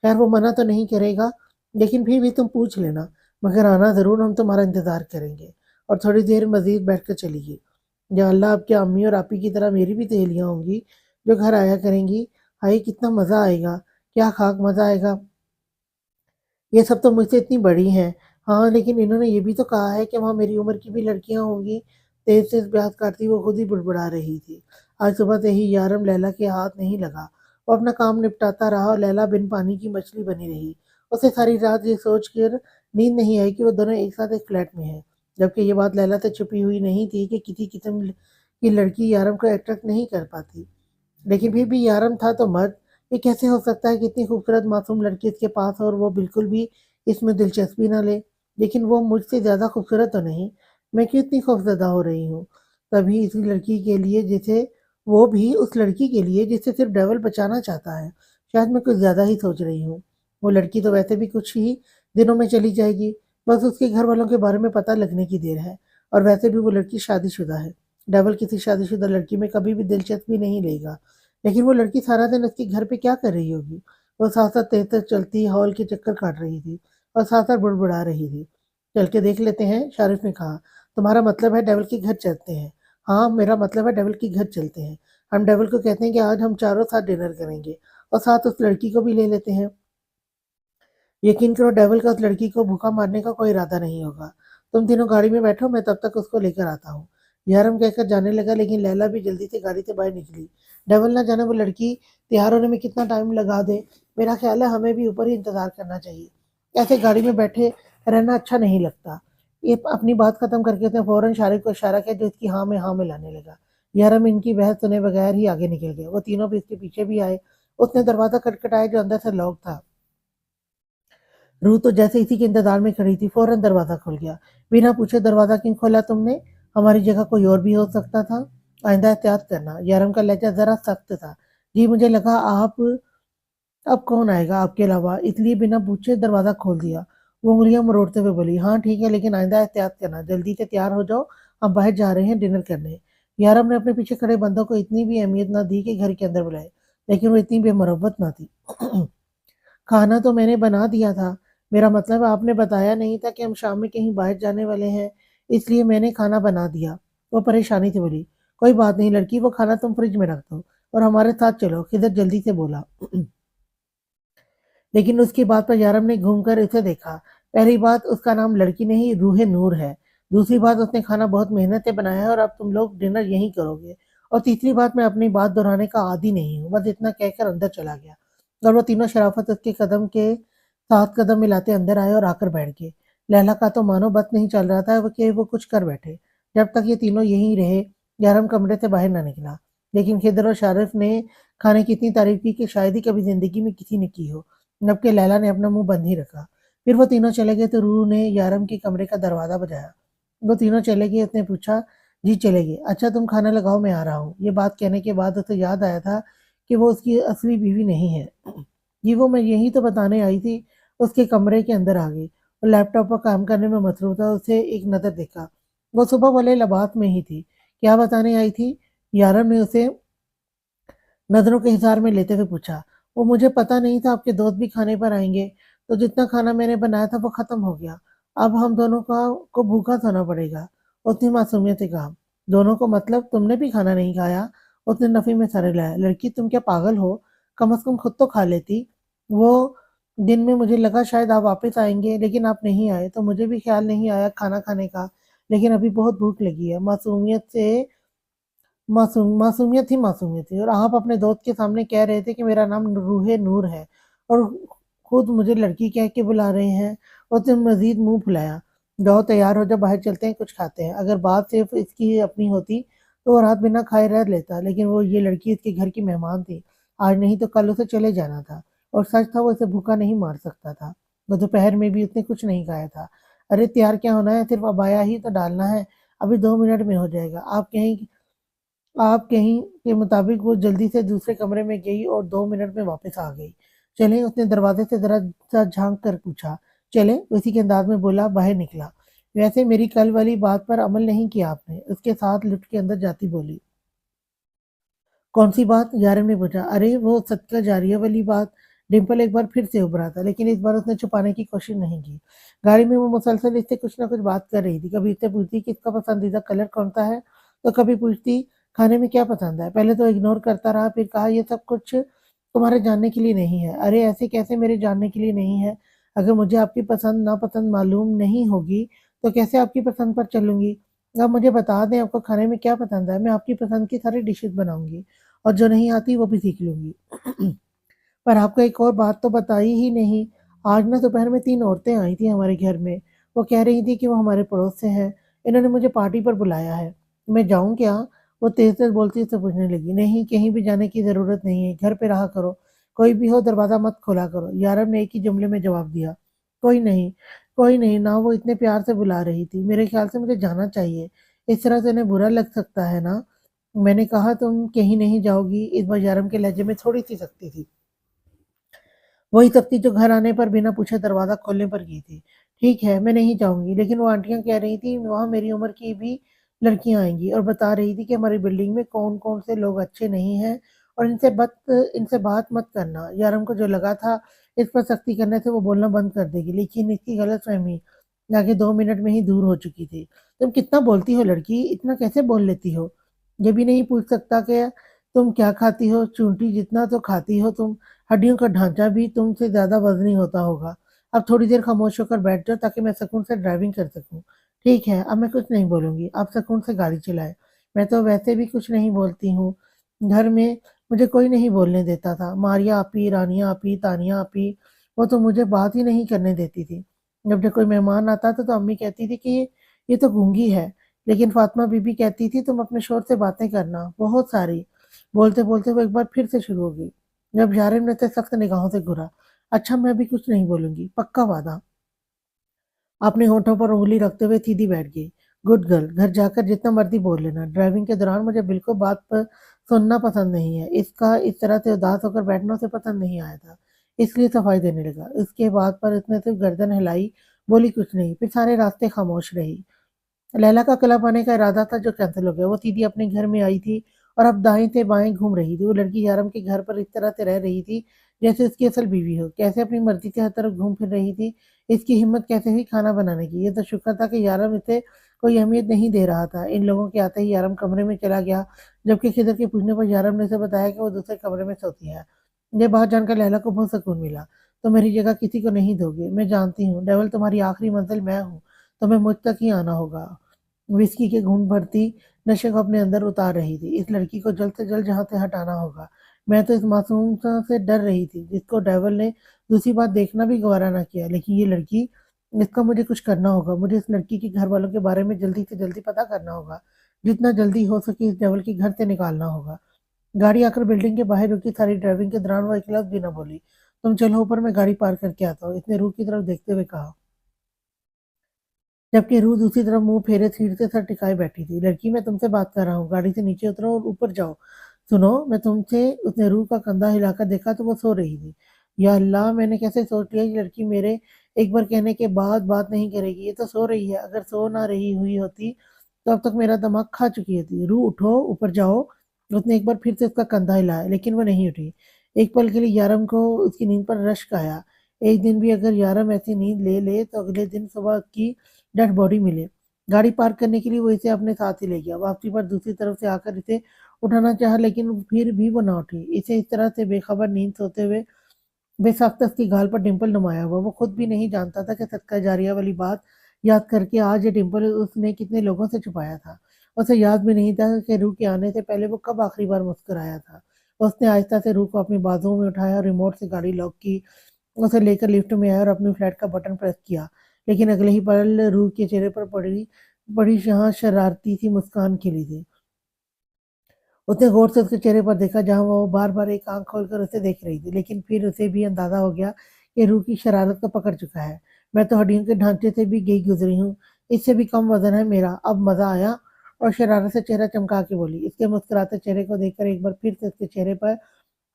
खैर वो मना तो नहीं करेगा, लेकिन फिर भी तुम पूछ लेना। मगर आना ज़रूर, हम तुम्हारा इंतज़ार करेंगे। और थोड़ी देर मज़ीद बैठ कर चली गई। या अल्लाह, अब क्या अम्मी और आपी की तरह मेरी भी सहेलियाँ होंगी जो घर आया करेंगी। हाय कितना मज़ा आएगा, क्या खाक मज़ा आएगा। ये सब तो मुझसे इतनी बड़ी हैं। हाँ, लेकिन इन्होंने ये भी तो कहा है कि वहाँ मेरी उम्र की भी लड़कियाँ होंगी। तेज़-तेज़ ब्यात काटती वो खुद ही बुड़बुड़ा रही थी। आज सुबह से ही यारम लैला के हाथ नहीं लगा। वो अपना काम निपटाता रहा और लैला बिन पानी की मछली बनी रही। उसे सारी रात ये सोच कर नींद नहीं आई कि वो दोनों एक साथ एक फ्लैट में हैं। जबकि ये बात लैला से छुपी हुई नहीं थी कि किसी किस्म की लड़की यारम को अट्रैक्ट नहीं कर पाती। लेकिन फिर भी यारम था तो मर्द। ये कैसे हो सकता है कि इतनी खूबसूरत मासूम लड़की इसके पास हो और वो बिल्कुल भी इसमें दिलचस्पी ना ले। लेकिन वो मुझसे ज़्यादा खूबसूरत तो नहीं, मैं क्यों इतनी खौफज़दा हो रही हूँ? तभी इसी लड़की के लिए जिसे वो भी उस लड़की के लिए जिसे सिर्फ़ डेविल बचाना चाहता है। शायद मैं कुछ ज़्यादा ही सोच रही हूँ। वो लड़की तो वैसे भी कुछ ही दिनों में चली जाएगी, बस उसके घर वालों के बारे में पता लगने की देर है। और वैसे भी वो लड़की शादीशुदा है। डेविल किसी शादीशुदा लड़की में कभी भी दिलचस्पी नहीं लेगा। लेकिन वो लड़की सारा दिन उसके घर पे क्या कर रही होगी? वो साथ-साथ तेज़-तेज़ चलती हॉल के चक्कर काट रही थी और साथ-साथ बुड़बुड़ा रही थी। चल के देख लेते हैं, शारिफ ने कहा। तुम्हारा मतलब है डेविल के घर चलते हैं? हाँ, मेरा मतलब है डेविल के घर चलते हैं। हम डेविल को कहते हैं कि आज हम चारों साथ डिनर करेंगे और साथ उस लड़की को भी ले लेते हैं। यकीन करो डेविल का उस लड़की को भूखा मारने का कोई इरादा नहीं होगा। तुम तीनों गाड़ी में बैठो, मैं तब तक उसको लेकर आता हूँ। यारम कहकर जाने लगा, लेकिन लैला भी जल्दी से गाड़ी से बाहर निकली। डेविल ना जाने वो लड़की तैयार होने में कितना टाइम लगा दे। मेरा ख्याल है हमें भी ऊपर ही इंतज़ार करना चाहिए। ऐसे गाड़ी में बैठे रहना अच्छा नहीं लगता। ये अपनी बात खत्म करके उसने फ़ौरन शारिफ को इशारा किया जो इसकी हाँ में लाने लगा। यारम इनकी बहस सुने बगैर ही आगे निकल गए। वो तीनों भी इसके पीछे भी आए। उसने दरवाज़ा खटखटाया जो अंदर से लॉक था। रूह तो जैसे इसी के इंतज़ार में खड़ी थी, फ़ौरन दरवाज़ा खुल गया। बिना पूछे दरवाज़ा क्यों खोला तुमने? हमारी जगह कोई और भी हो सकता था। आइंदा एहतियात करना। यारम का लहज़ा ज़रा सख्त था। जी मुझे लगा आप अब कौन आएगा आपके अलावा, इसलिए बिना पूछे दरवाज़ा खोल दिया। वो उँगलियाँ मरोड़ते हुए बोली, हाँ ठीक है, लेकिन आइंदा एहतियात करना। जल्दी से तैयार हो जाओ, हम बाहर जा रहे हैं डिनर करने। यारम ने अपने पीछे खड़े बंदों को इतनी भी अहमियत ना दी कि घर के अंदर बुलाए, लेकिन वो इतनी बेमुरव्वत ना थी। खाना तो मैंने बना दिया था। मेरा मतलब है आपने बताया नहीं था कि हम शाम में कहीं बाहर जाने वाले हैं, इसलिए मैंने खाना बना दिया। वो परेशानी से बोली, कोई बात नहीं लड़की, वो खाना तुम फ्रिज में रख दो और हमारे साथ चलो, खिदर जल्दी से बोला। लेकिन उसकी बात पर यारम ने घूमकर उसे देखा। पहली बात, उसका नाम लड़की नहीं रूहे नूर है। दूसरी बात, उसने खाना बहुत मेहनत से बनाया है और अब तुम लोग डिनर यहीं करोगे। और तीसरी बात, मैं अपनी बात दोहराने का आदी नहीं हूँ। बस इतना कहकर अंदर चला गया और वो तीनों शराफत उसके कदम के साथ कदम मिलाते अंदर आए और आकर बैठ गए। लैला का तो मानो बस नहीं चल रहा था कि वो कुछ कर बैठे। जब तक ये तीनों यहीं रहे, यारम कमरे से बाहर ना निकला। लेकिन खिदर और शारिफ ने खाने की इतनी तारीफ की कि शायद ही कभी जिंदगी में किसी ने की हो, जबकि लैला ने अपना मुंह बंद ही रखा। फिर वो तीनों चले गए तो रूह ने यारम के कमरे का दरवाजा बजाया। वो तीनों चले गए, उसने पूछा, जी चले गए, अच्छा तुम खाना लगाओ, मैं आ रहा हूँ। ये बात कहने के बाद उसे याद आया था कि वो उसकी असली बीवी नहीं है। जी वो मैं यही तो बताने आई थी। उसके कमरे के अंदर आ गई और लैपटॉप पर काम करने में मसरूफ था। उसे एक नज़र देखा, वो सुबह वाले लबास में ही थी। क्या बताने आई थी? यारम ने उसे नज़रों के हिसार में लेते हुए पूछा। वो मुझे पता नहीं था आपके दोस्त भी खाने पर आएंगे, तो जितना खाना मैंने बनाया था वो खत्म हो गया। अब हम दोनों का को भूखा सोना पड़ेगा, उसने मासूमियत से कहा। दोनों को मतलब तुमने भी खाना नहीं खाया? उसने नफी में सर हिलाया। लड़की तुम क्या पागल हो? कम से कम खुद तो खा लेती। वो दिन में मुझे लगा शायद आप वापस आएंगे, लेकिन आप नहीं आए, तो मुझे भी ख्याल नहीं आया खाना खाने का। लेकिन अभी बहुत भूख लगी है। मासूमियत ही मासूमियत थी। और आप अपने दोस्त के सामने कह रहे थे कि मेरा नाम रूहे नूर है और खुद मुझे लड़की कह के बुला रहे हैं। उसने मजीद मुंह फुलाया। जाओ तैयार हो, जब बाहर चलते हैं, कुछ खाते हैं। अगर बात सिर्फ इसकी अपनी होती तो वो रात बिना खाए रह लेता, लेकिन वो ये लड़की इसके घर की मेहमान थी। आज नहीं तो कल उसे चले जाना था। और सच था, वो इसे भूखा नहीं मार सकता था। वो दोपहर में भी उसने कुछ नहीं खाया था। अरे तैयार क्या होना है, सिर्फ अबाया ही तो डालना है। अभी 2 मिनट में हो जाएगा। आप कहीं के मुताबिक वो जल्दी से दूसरे कमरे में गई और 2 मिनट में वापस आ गई। चले, उसने दरवाजे से जरा सा झांक कर पूछा। चले, उसी के अंदाज में बोला, बाहर निकला। वैसे मेरी कल वाली बात पर अमल नहीं किया आपने? उसके साथ लिफ्ट के अंदर जाती बोली। कौन सी बात? यारन ने पूछा। अरे वो सदका जारिया वाली बात। डिम्पल एक बार फिर से उभरा था, लेकिन इस बार उसने छुपाने की कोशिश नहीं की। गाड़ी में वो मुसलसल इससे कुछ ना कुछ बात कर रही थी। कभी इससे पूछती कि इसका पसंदीदा कलर कौन सा है, तो कभी पूछती खाने में क्या पसंद है। पहले तो इग्नोर करता रहा, फिर कहा ये सब कुछ तुम्हारे जानने के लिए नहीं है। अरे ऐसे कैसे मेरे जानने के लिए नहीं है? अगर मुझे आपकी पसंद नापसंद मालूम नहीं होगी तो कैसे आपकी पसंद पर चलूंगी? आप मुझे बता दें आपको खाने में क्या पसंद है, मैं आपकी पसंद की सारी डिशेस बनाऊंगी और जो नहीं आती वो भी सीख लूंगी। पर आपको एक और बात तो बताई ही नहीं। आज ना दोपहर में 3 औरतें आई थी हमारे घर में। वो कह रही थी कि वो हमारे पड़ोस से हैं। इन्होंने मुझे पार्टी पर बुलाया है। मैं जाऊं क्या? वो तेज तेज बोलती उससे पूछने लगी। नहीं, कहीं भी जाने की जरूरत नहीं है, घर पे रहा करो। कोई भी हो दरवाजा मत खोला करो। यारम ने एक ही जुमले में जवाब दिया। कोई नहीं, कोई नहीं ना। वो इतने प्यार से बुला रही थी, मेरे ख्याल से मुझे जाना चाहिए। इस तरह से उन्हें बुरा लग सकता है ना? मैंने कहा तुम कहीं नहीं जाओगी। इस बार यारम के लहजे में थोड़ी सी सख्ती थी। वही तख्ती जो घर आने पर बिना पूछे दरवाजा खोलने पर की थी। ठीक है, मैं नहीं जाऊंगी, लेकिन वो आंटियां कह रही थी वहां मेरी उम्र की भी लड़कियां आएंगी और बता रही थी कि हमारी बिल्डिंग में कौन कौन से लोग अच्छे नहीं हैं और इनसे बात मत करना। यार हमको जो लगा था इस पर सख्ती करने से वो बोलना बंद कर देगी, लेकिन इसकी गलत फहमी आगे 2 मिनट में ही दूर हो चुकी थी। तुम कितना बोलती हो लड़की, इतना कैसे बोल लेती हो? ये भी नहीं पूछ सकता कि तुम क्या खाती हो? चूंटी जितना तो खाती हो तुम। हड्डियों का ढांचा भी तुमसे ज्यादा वजनी होता होगा। अब थोड़ी देर खामोश होकर बैठ जाओ ताकि मैं सुकून से ड्राइविंग कर सकूं। ठीक है, अब मैं कुछ नहीं बोलूंगी, आप सुकून से गाड़ी चलाए। मैं तो वैसे भी कुछ नहीं बोलती हूँ। घर में मुझे कोई नहीं बोलने देता था। मारिया आपी, रानिया आपी, तानिया आपी, वो तो मुझे बात ही नहीं करने देती थी। जब कोई मेहमान आता था तो अम्मी कहती थी कि ये तो गूंगी है। लेकिन फातिमा बीबी कहती थी तुम अपने शोर से बातें करना, बहुत सारी। बोलते बोलते वो एक बार फिर से शुरू हो गई। जब जारिम ने उसे सख्त निगाहों से घूरा। अच्छा, मैं भी कुछ नहीं बोलूंगी, पक्का वादा। अपने होठों पर उंगली रखते हुए सीधी बैठ गई। गुड गर्ल, घर जाकर जितना मर्जी बोल लेना। ड्राइविंग के दौरान मुझे बिल्कुल बात पर सुनना पसंद नहीं है। इसका इस तरह से उदास होकर बैठना उसे पसंद नहीं आया था, इसलिए सफाई देने लगा। इसके बाद पर उसने सिर्फ गर्दन हिलाई, बोली कुछ नहीं। फिर सारे रास्ते खामोश रही। लैला का क्लब आने का इरादा था जो कैंसिल हो गया। वो सीधी अपने घर में आई थी और अब दाएं से बाएं घूम रही थी। वो लड़की यारम के घर पर इस तरह से रह रही थी जैसे उसकी असल बीवी हो। कैसे अपनी मर्जी से हर तरफ घूम फिर रही थी। इसकी हिम्मत कैसे हुई खाना बनाने की? ये तो शुक्र था कि यारम इसे کوئی اہمیت نہیں دے رہا تھا۔ ان لوگوں کے آتے ہی یارم کمرے میں چلا گیا، جبکہ خضر کے پوچھنے پر یارم نے اسے بتایا کہ وہ دوسرے کمرے میں سوتی ہے۔ یہ بات جان کر لیلا کو بہت سکون ملا۔ تو میری جگہ کسی کو نہیں دو گے، میں جانتی ہوں ڈیول تمہاری آخری منزل میں ہوں، تمہیں مجھ تک ہی آنا ہوگا۔ وسکی کے گھونٹ بھرتی نشے کو اپنے اندر اتار رہی تھی۔ اس لڑکی کو جلد سے جلد جہاں سے ہٹانا ہوگا۔ میں تو اس معصوم سے ڈر رہی تھی جس کو ڈیول نے دوسری بات دیکھنا بھی گوارا نہ کیا، لیکن یہ لڑکی، اس کا مجھے کچھ کرنا ہوگا۔ مجھے اس لڑکی کے گھر والوں کے بارے میں جلدی سے جلدی پتہ کرنا ہوگا، جتنا جلدی ہو سکے اس ڈیول کے گھر سے نکالنا ہوگا۔ گاڑی آ کر بلڈنگ کے باہر رکی، ساری ڈرائیونگ کے دوران وہ ایک لفظ بھی نہ بولی۔ تم چلو اوپر، میں گاڑی پارک کر کے آتا ہوں، اس نے روح کی طرف دیکھتے ہوئے کہا، جبکہ روح دوسری طرف منہ پھیرے سیٹ سے سر ٹکائے بیٹھی تھی۔ لڑکی، میں تم سے بات کر رہا ہوں، گاڑی سے نیچے اترو اور اوپر جاؤ۔ سنو، میں تم سے، اس نے روح کا کندھا ہلا کر دیکھا تو وہ سو رہی تھی۔ یا اللہ، میں نے کیسے سوچ لیا یہ لڑکی میرے ایک بار کہنے کے بعد بات نہیں کرے گی، یہ تو سو رہی ہے۔ اگر سو نہ رہی ہوئی ہوتی تو اب تک میرا دماغ کھا چکی ہوتی۔ روح اٹھو، اوپر جاؤ۔ اس نے ایک بار پھر سے اس کا کندھا ہلایا، لیکن وہ نہیں اٹھی۔ ایک پل کے لیے یارم کو اس کی نیند پر رشک آیا۔ ایک دن بھی اگر یارم ایسی نیند لے لے تو اگلے دن صبح کی ڈیڈ باڈی ملے۔ گاڑی پارک کرنے کے لیے وہ اسے اپنے ساتھ ہی لے گیا۔ واپسی پر دوسری طرف سے آ کر اسے اٹھانا چاہا، لیکن پھر بھی وہ نہ اٹھی۔ اسے اس طرح سے بے خبر نیند سوتے ہوئے بے ساختہ اس کی گال پر ڈمپل نمایا ہوا۔ وہ خود بھی نہیں جانتا تھا کہ صدقہ جاریہ والی بات یاد کر کے آج یہ ڈمپل اس نے کتنے لوگوں سے چھپایا تھا۔ اسے یاد بھی نہیں تھا کہ روح کے آنے سے پہلے وہ کب آخری بار مسکرایا تھا۔ اس نے آہستہ سے روح کو اپنی بازوؤں میں اٹھایا اور ریموٹ سے گاڑی لاک کی، اسے لے کر لفٹ میں آیا اور اپنی فلیٹ کا بٹن پریس کیا، لیکن اگلے ہی پل روح کے چہرے پر بڑی جہاں شرارتی سی مسکان کھلی تھی۔ اس نے غور سے اس کے چہرے پر دیکھا جہاں وہ بار بار ایک آنکھ کھول کر اسے دیکھ رہی تھی، لیکن پھر اسے بھی اندازہ ہو گیا کہ روح کی شرارت کو پکڑ چکا ہے۔ میں تو ہڈیوں کے ڈھانچے سے بھی گئی گزری ہوں، اس سے بھی کم وزن ہے میرا۔ اب مزہ آیا؟ اور شرارت سے چہرہ چمکا کے بولی۔ اس کے مسکراتے چہرے کو دیکھ کر ایک بار پھر سے اس کے چہرے پر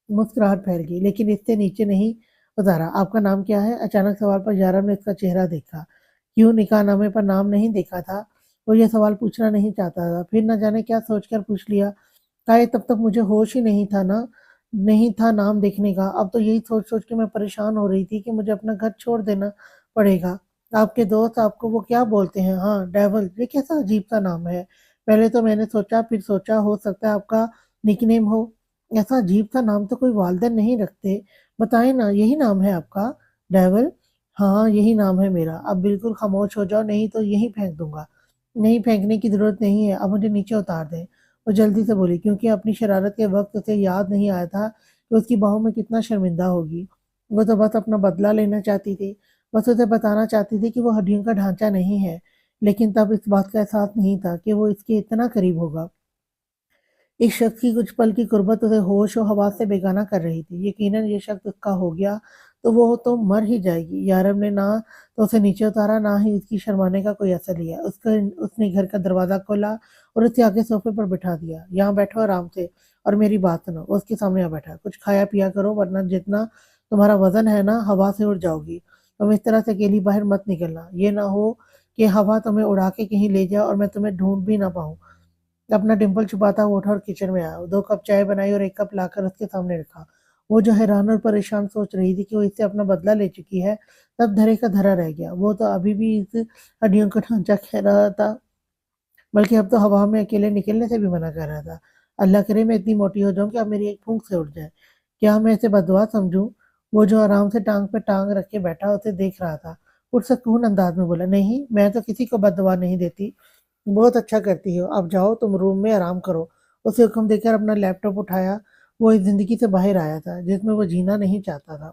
مسکراہٹ پھیل گئی، لیکن اس سے نیچے نہیں اتارا۔ آپ کا نام کیا ہے؟ اچانک سوال پر یارم نے اس کا چہرہ دیکھا۔ کیوں نکاح نامے پر نام نہیں دیکھا تھا؟ وہ یہ سوال پوچھنا نہیں چاہتا تھا، پھر نہ جانے کیا سوچ کر پوچھ لیا۔ شاید تب تک مجھے ہوش ہی نہیں تھا نام دیکھنے کا۔ اب تو یہی سوچ سوچ کے میں پریشان ہو رہی تھی کہ مجھے اپنا گھر چھوڑ دینا پڑے گا۔ آپ کے دوست آپ کو وہ کیا بولتے ہیں؟ ہاں، ڈیول۔ یہ کیسا عجیب سا نام ہے؟ پہلے تو میں نے سوچا، پھر سوچا ہو سکتا ہے آپ کا نک نیم ہو۔ ایسا عجیب سا نام تو کوئی والدین نہیں رکھتے۔ بتائیں نا، یہی نام ہے آپ کا؟ ڈیول۔ ہاں، یہی نام ہے میرا۔ اب بالکل خاموش ہو جاؤ، نہیں تو یہی پھینک دوں گا۔ نہیں، پھینکنے کی ضرورت نہیں ہے، اب مجھے نیچے اتار دیں، وہ جلدی سے بولی، کیونکہ اپنی شرارت کے وقت اسے یاد نہیں آیا تھا کہ اس کی باہوں میں کتنا شرمندہ ہوگی۔ وہ تو بس اپنا بدلہ لینا چاہتی تھی، بس اسے بتانا چاہتی تھی کہ وہ ہڈیوں کا ڈھانچہ نہیں ہے، لیکن تب اس بات کا احساس نہیں تھا کہ وہ اس کے اتنا قریب ہوگا۔ اس شخص کی کچھ پل کی قربت اسے ہوش و حواس سے بیگانہ کر رہی تھی۔ یقیناً یہ شخص اس کا ہو گیا تو وہ تو مر ہی جائے گی۔ یارم نے نہ تو اسے نیچے اتارا، نہ ہی اس کی شرمانے کا کوئی اثر لیا۔ اس نے گھر کا دروازہ کھولا اور اسے آگے صوفے پر بٹھا دیا۔ یہاں بیٹھو آرام سے اور میری بات سنو۔ وہ اس کے سامنے آ بیٹھا۔ کچھ کھایا پیا کرو، ورنہ جتنا تمہارا وزن ہے نا، ہوا سے اڑ جاؤ گی۔ تم اس طرح سے اکیلی باہر مت نکلنا، یہ نہ ہو کہ ہوا تمہیں اڑا کے کہیں لے جائے اور میں تمہیں ڈھونڈ بھی نہ پاؤں۔ اپنا ڈمپل چھپاتا ہوا اٹھا اور کچن میں آیا۔ 2 کپ چائے بنائی اور 1 کپ لا کر اس کے سامنے رکھا۔ وہ جو حیران اور پریشان سوچ رہی تھی کہ وہ اس سے اپنا بدلہ لے چکی ہے، تب دھرے کا دھرا رہ گیا۔ وہ تو ابھی بھی اس ہڈیوں کا ڈھانچہ کہہ رہا تھا، بلکہ اب تو ہوا میں اکیلے نکلنے سے بھی منع کر رہا تھا۔ اللہ کرے میں اتنی موٹی ہو جاؤں کہ اب میری ایک پھونک سے اٹھ جائے۔ کیا میں اسے بددعا سمجھوں؟ وہ جو آرام سے ٹانگ پہ ٹانگ رکھ کے بیٹھا اسے دیکھ رہا تھا، پرسکون انداز میں بولا، نہیں، میں تو کسی کو بددعا نہیں دیتی۔ بہت اچھا کرتی ہو، اب جاؤ تم روم میں آرام کرو۔ اسے حکم دے کر اپنا لیپ ٹاپ اٹھایا۔ وہ اس زندگی سے باہر آیا تھا جس میں وہ جینا نہیں چاہتا تھا۔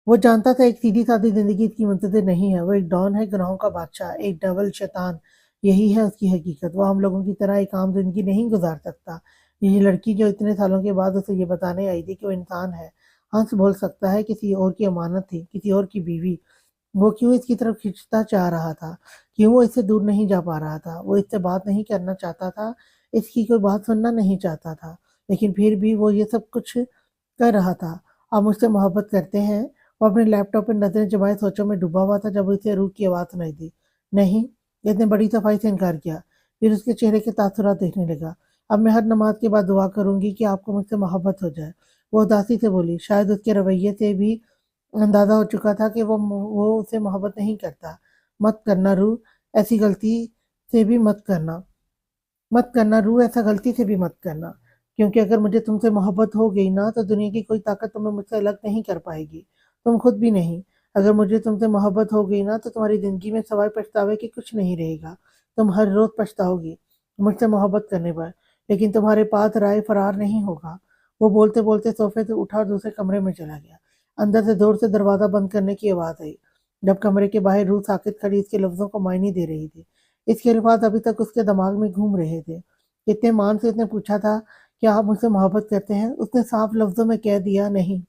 وہ جانتا تھا ایک سیدھی سادی زندگی اس کی منتظر نہیں ہے۔ وہ ایک ڈان ہے، گناہوں کا بادشاہ، ایک ڈبل شیطان۔ یہی ہے اس کی حقیقت۔ وہ ہم لوگوں کی طرح ایک عام زندگی نہیں گزار سکتا۔ یہ لڑکی جو اتنے سالوں کے بعد اسے یہ بتانے آئی تھی کہ وہ انسان ہے، ہنس بول سکتا ہے، کسی اور کی امانت تھی، کسی اور کی بیوی۔ وہ کیوں اس کی طرف کھینچتا چاہ رہا تھا؟ کیوں وہ اس سے دور نہیں جا پا رہا تھا؟ وہ اس سے بات نہیں کرنا چاہتا تھا، اس کی کوئی بات سننا نہیں چاہتا تھا، لیکن پھر بھی وہ یہ سب کچھ کر رہا تھا۔ آپ مجھ سے محبت کرتے ہیں؟ وہ اپنے لیپ ٹاپ پہ نظریں جمائے سوچوں میں ڈوبا ہوا تھا جب اسے روح کی آواز سنائی دی، نہیں۔ اس نے بڑی صفائی سے انکار کیا، پھر اس کے چہرے کے تاثرات دیکھنے لگا۔ اب میں ہر نماز کے بعد دعا کروں گی کہ آپ کو مجھ سے محبت ہو جائے، وہ اداسی سے بولی۔ شاید اس کے رویے سے بھی اندازہ ہو چکا تھا کہ وہ اسے محبت نہیں کرتا۔ مت کرنا روح، ऐसी गलती से भी मत करना, मत करना रूह, ऐसा गलती से भी मत करना, क्योंकि अगर मुझे तुमसे मोहब्बत हो गई ना तो दुनिया की कोई ताकत तुम्हें मुझसे अलग नहीं कर पाएगी, तुम खुद भी नहीं। अगर मुझे तुमसे मोहब्बत हो गई ना तो तुम्हारी ज़िंदगी में सवाए पछतावे के कुछ नहीं रहेगा, तुम हर रोज़ पछताओगी मुझसे मोहब्बत करने पर, लेकिन तुम्हारे पास राय फरार नहीं होगा। वो बोलते-बोलते सोफ़े से उठा और दूसरे कमरे में चला गया। अंदर से ज़ोर से दरवाज़ा बंद करने की आवाज़ आई। जब कमरे के बाहर रूह साकित खड़ी इसके लफ्ज़ों को मायने दे रही थी। इसके अल्फाज़ अभी तक उसके दिमाग में घूम रहे थे। इतने मान से उसने पूछा था, क्या आप मुझसे मोहब्बत करते हैं? उसने साफ लफ्ज़ों में कह दिया, नहीं।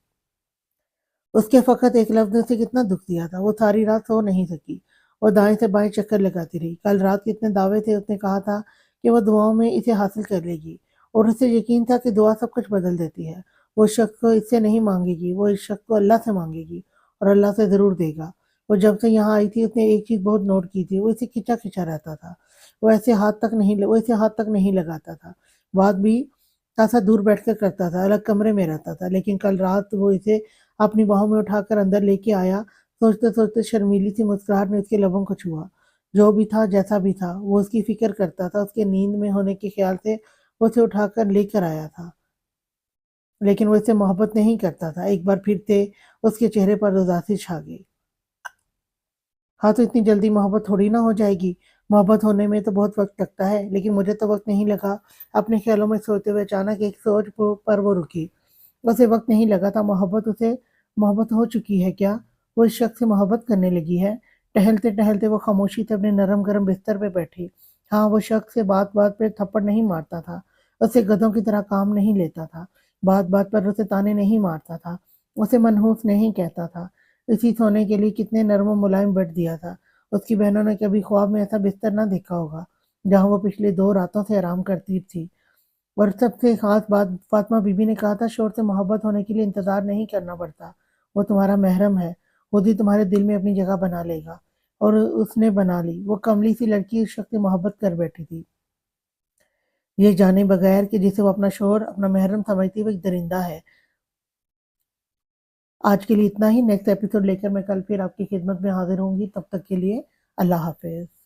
उसके फ़क़्त एक लफ्ज़ ने उसे कितना दुःख दिया था। वो सारी रात सो नहीं सकी और दाएँ से बाएँ चक्कर लगाती रही। कल रात के इतने दावे थे, उसने कहा था कि वो दुआओं में इसे हासिल कर लेगी और उसे यकीन था कि दुआ सब कुछ बदल देती है। वो इस शख़्स को इससे नहीं माँगेगी, वो इस शख़्स को अल्लाह से माँगेगी और अल्लाह से ज़रूर देगा। वो जब से यहाँ आई थी उसने एक चीज़ बहुत नोट की थी, वो इसे खिंचा-खिंचा रहता था। वो इसे हाथ तक नहीं लगाता था। बात भी खासा दूर बैठकर करता था, अलग कमरे में रहता था, लेकिन कल रात वो इसे अपनी बाहों में उठाकर अंदर लेके आया। सोचते-सोचते शर्मीली सी मुस्कुराहट ने उसके लबों को छुआ। जो भी था, जैसा भी था, वो उसकी फ़िक्र करता था, उसके नींद में होने के ख़्याल से वो उसे उठाकर लेकर आया था। लेकिन वो इससे मोहब्बत नहीं करता था। एक बार फिर से उसके चेहरे पर उदासी छा गई। हाँ, तो इतनी जल्दी मोहब्बत थोड़ी ना हो जाएगी। मोहब्बत होने में तो बहुत वक़्त लगता है, लेकिन मुझे तो वक़्त नहीं लगा। अपने ख़्यालों में सोते हुए अचानक एक सोच पो पर वो रुकी। उसे वक़्त नहीं लगा था, मोहब्बत हो चुकी है क्या? वो इस शख़्स से मोहब्बत करने लगी है? टहलते-टहलते वो खामोशी से अपने नरम-गरम बिस्तर पे बैठी। हाँ, वो शख़्स से बात-बात पे थप्पड़ नहीं मारता था, उससे गधों की तरह काम नहीं लेता था, बात-बात पर उसे ताने नहीं मारता था, उसे मनहूस नहीं कहता था। इसी सोने के लिए कितने नर्म और मुलायम बेड दिया था। उसकी बहनों ने कभी ख्वाब में ऐसा बिस्तर ना देखा होगा, जहाँ वो पिछली 2 रातों से आराम करती थी। और सबसे ख़ास बात, फ़ातिमा बीबी ने कहा था, शोहर से मोहब्बत होने के लिए इंतज़ार नहीं करना पड़ता। वो तुम्हारा महरम है, खुद ही तुम्हारे दिल में अपनी जगह बना लेगा। और उसने बना ली। वो कमली सी लड़की उस शख़्स से मोहब्बत कर बैठी थी, ये जाने बगैर कि जिसे वो अपना शोहर, अपना महरम समझती वो एक दरिंदा है। आज के लिए इतना ही। नेक्स्ट एपिसोड लेकर मैं कल फिर आपकी खिदमत में हाज़िर होंगी। तब तक के लिए अल्लाह हाफ़िज़।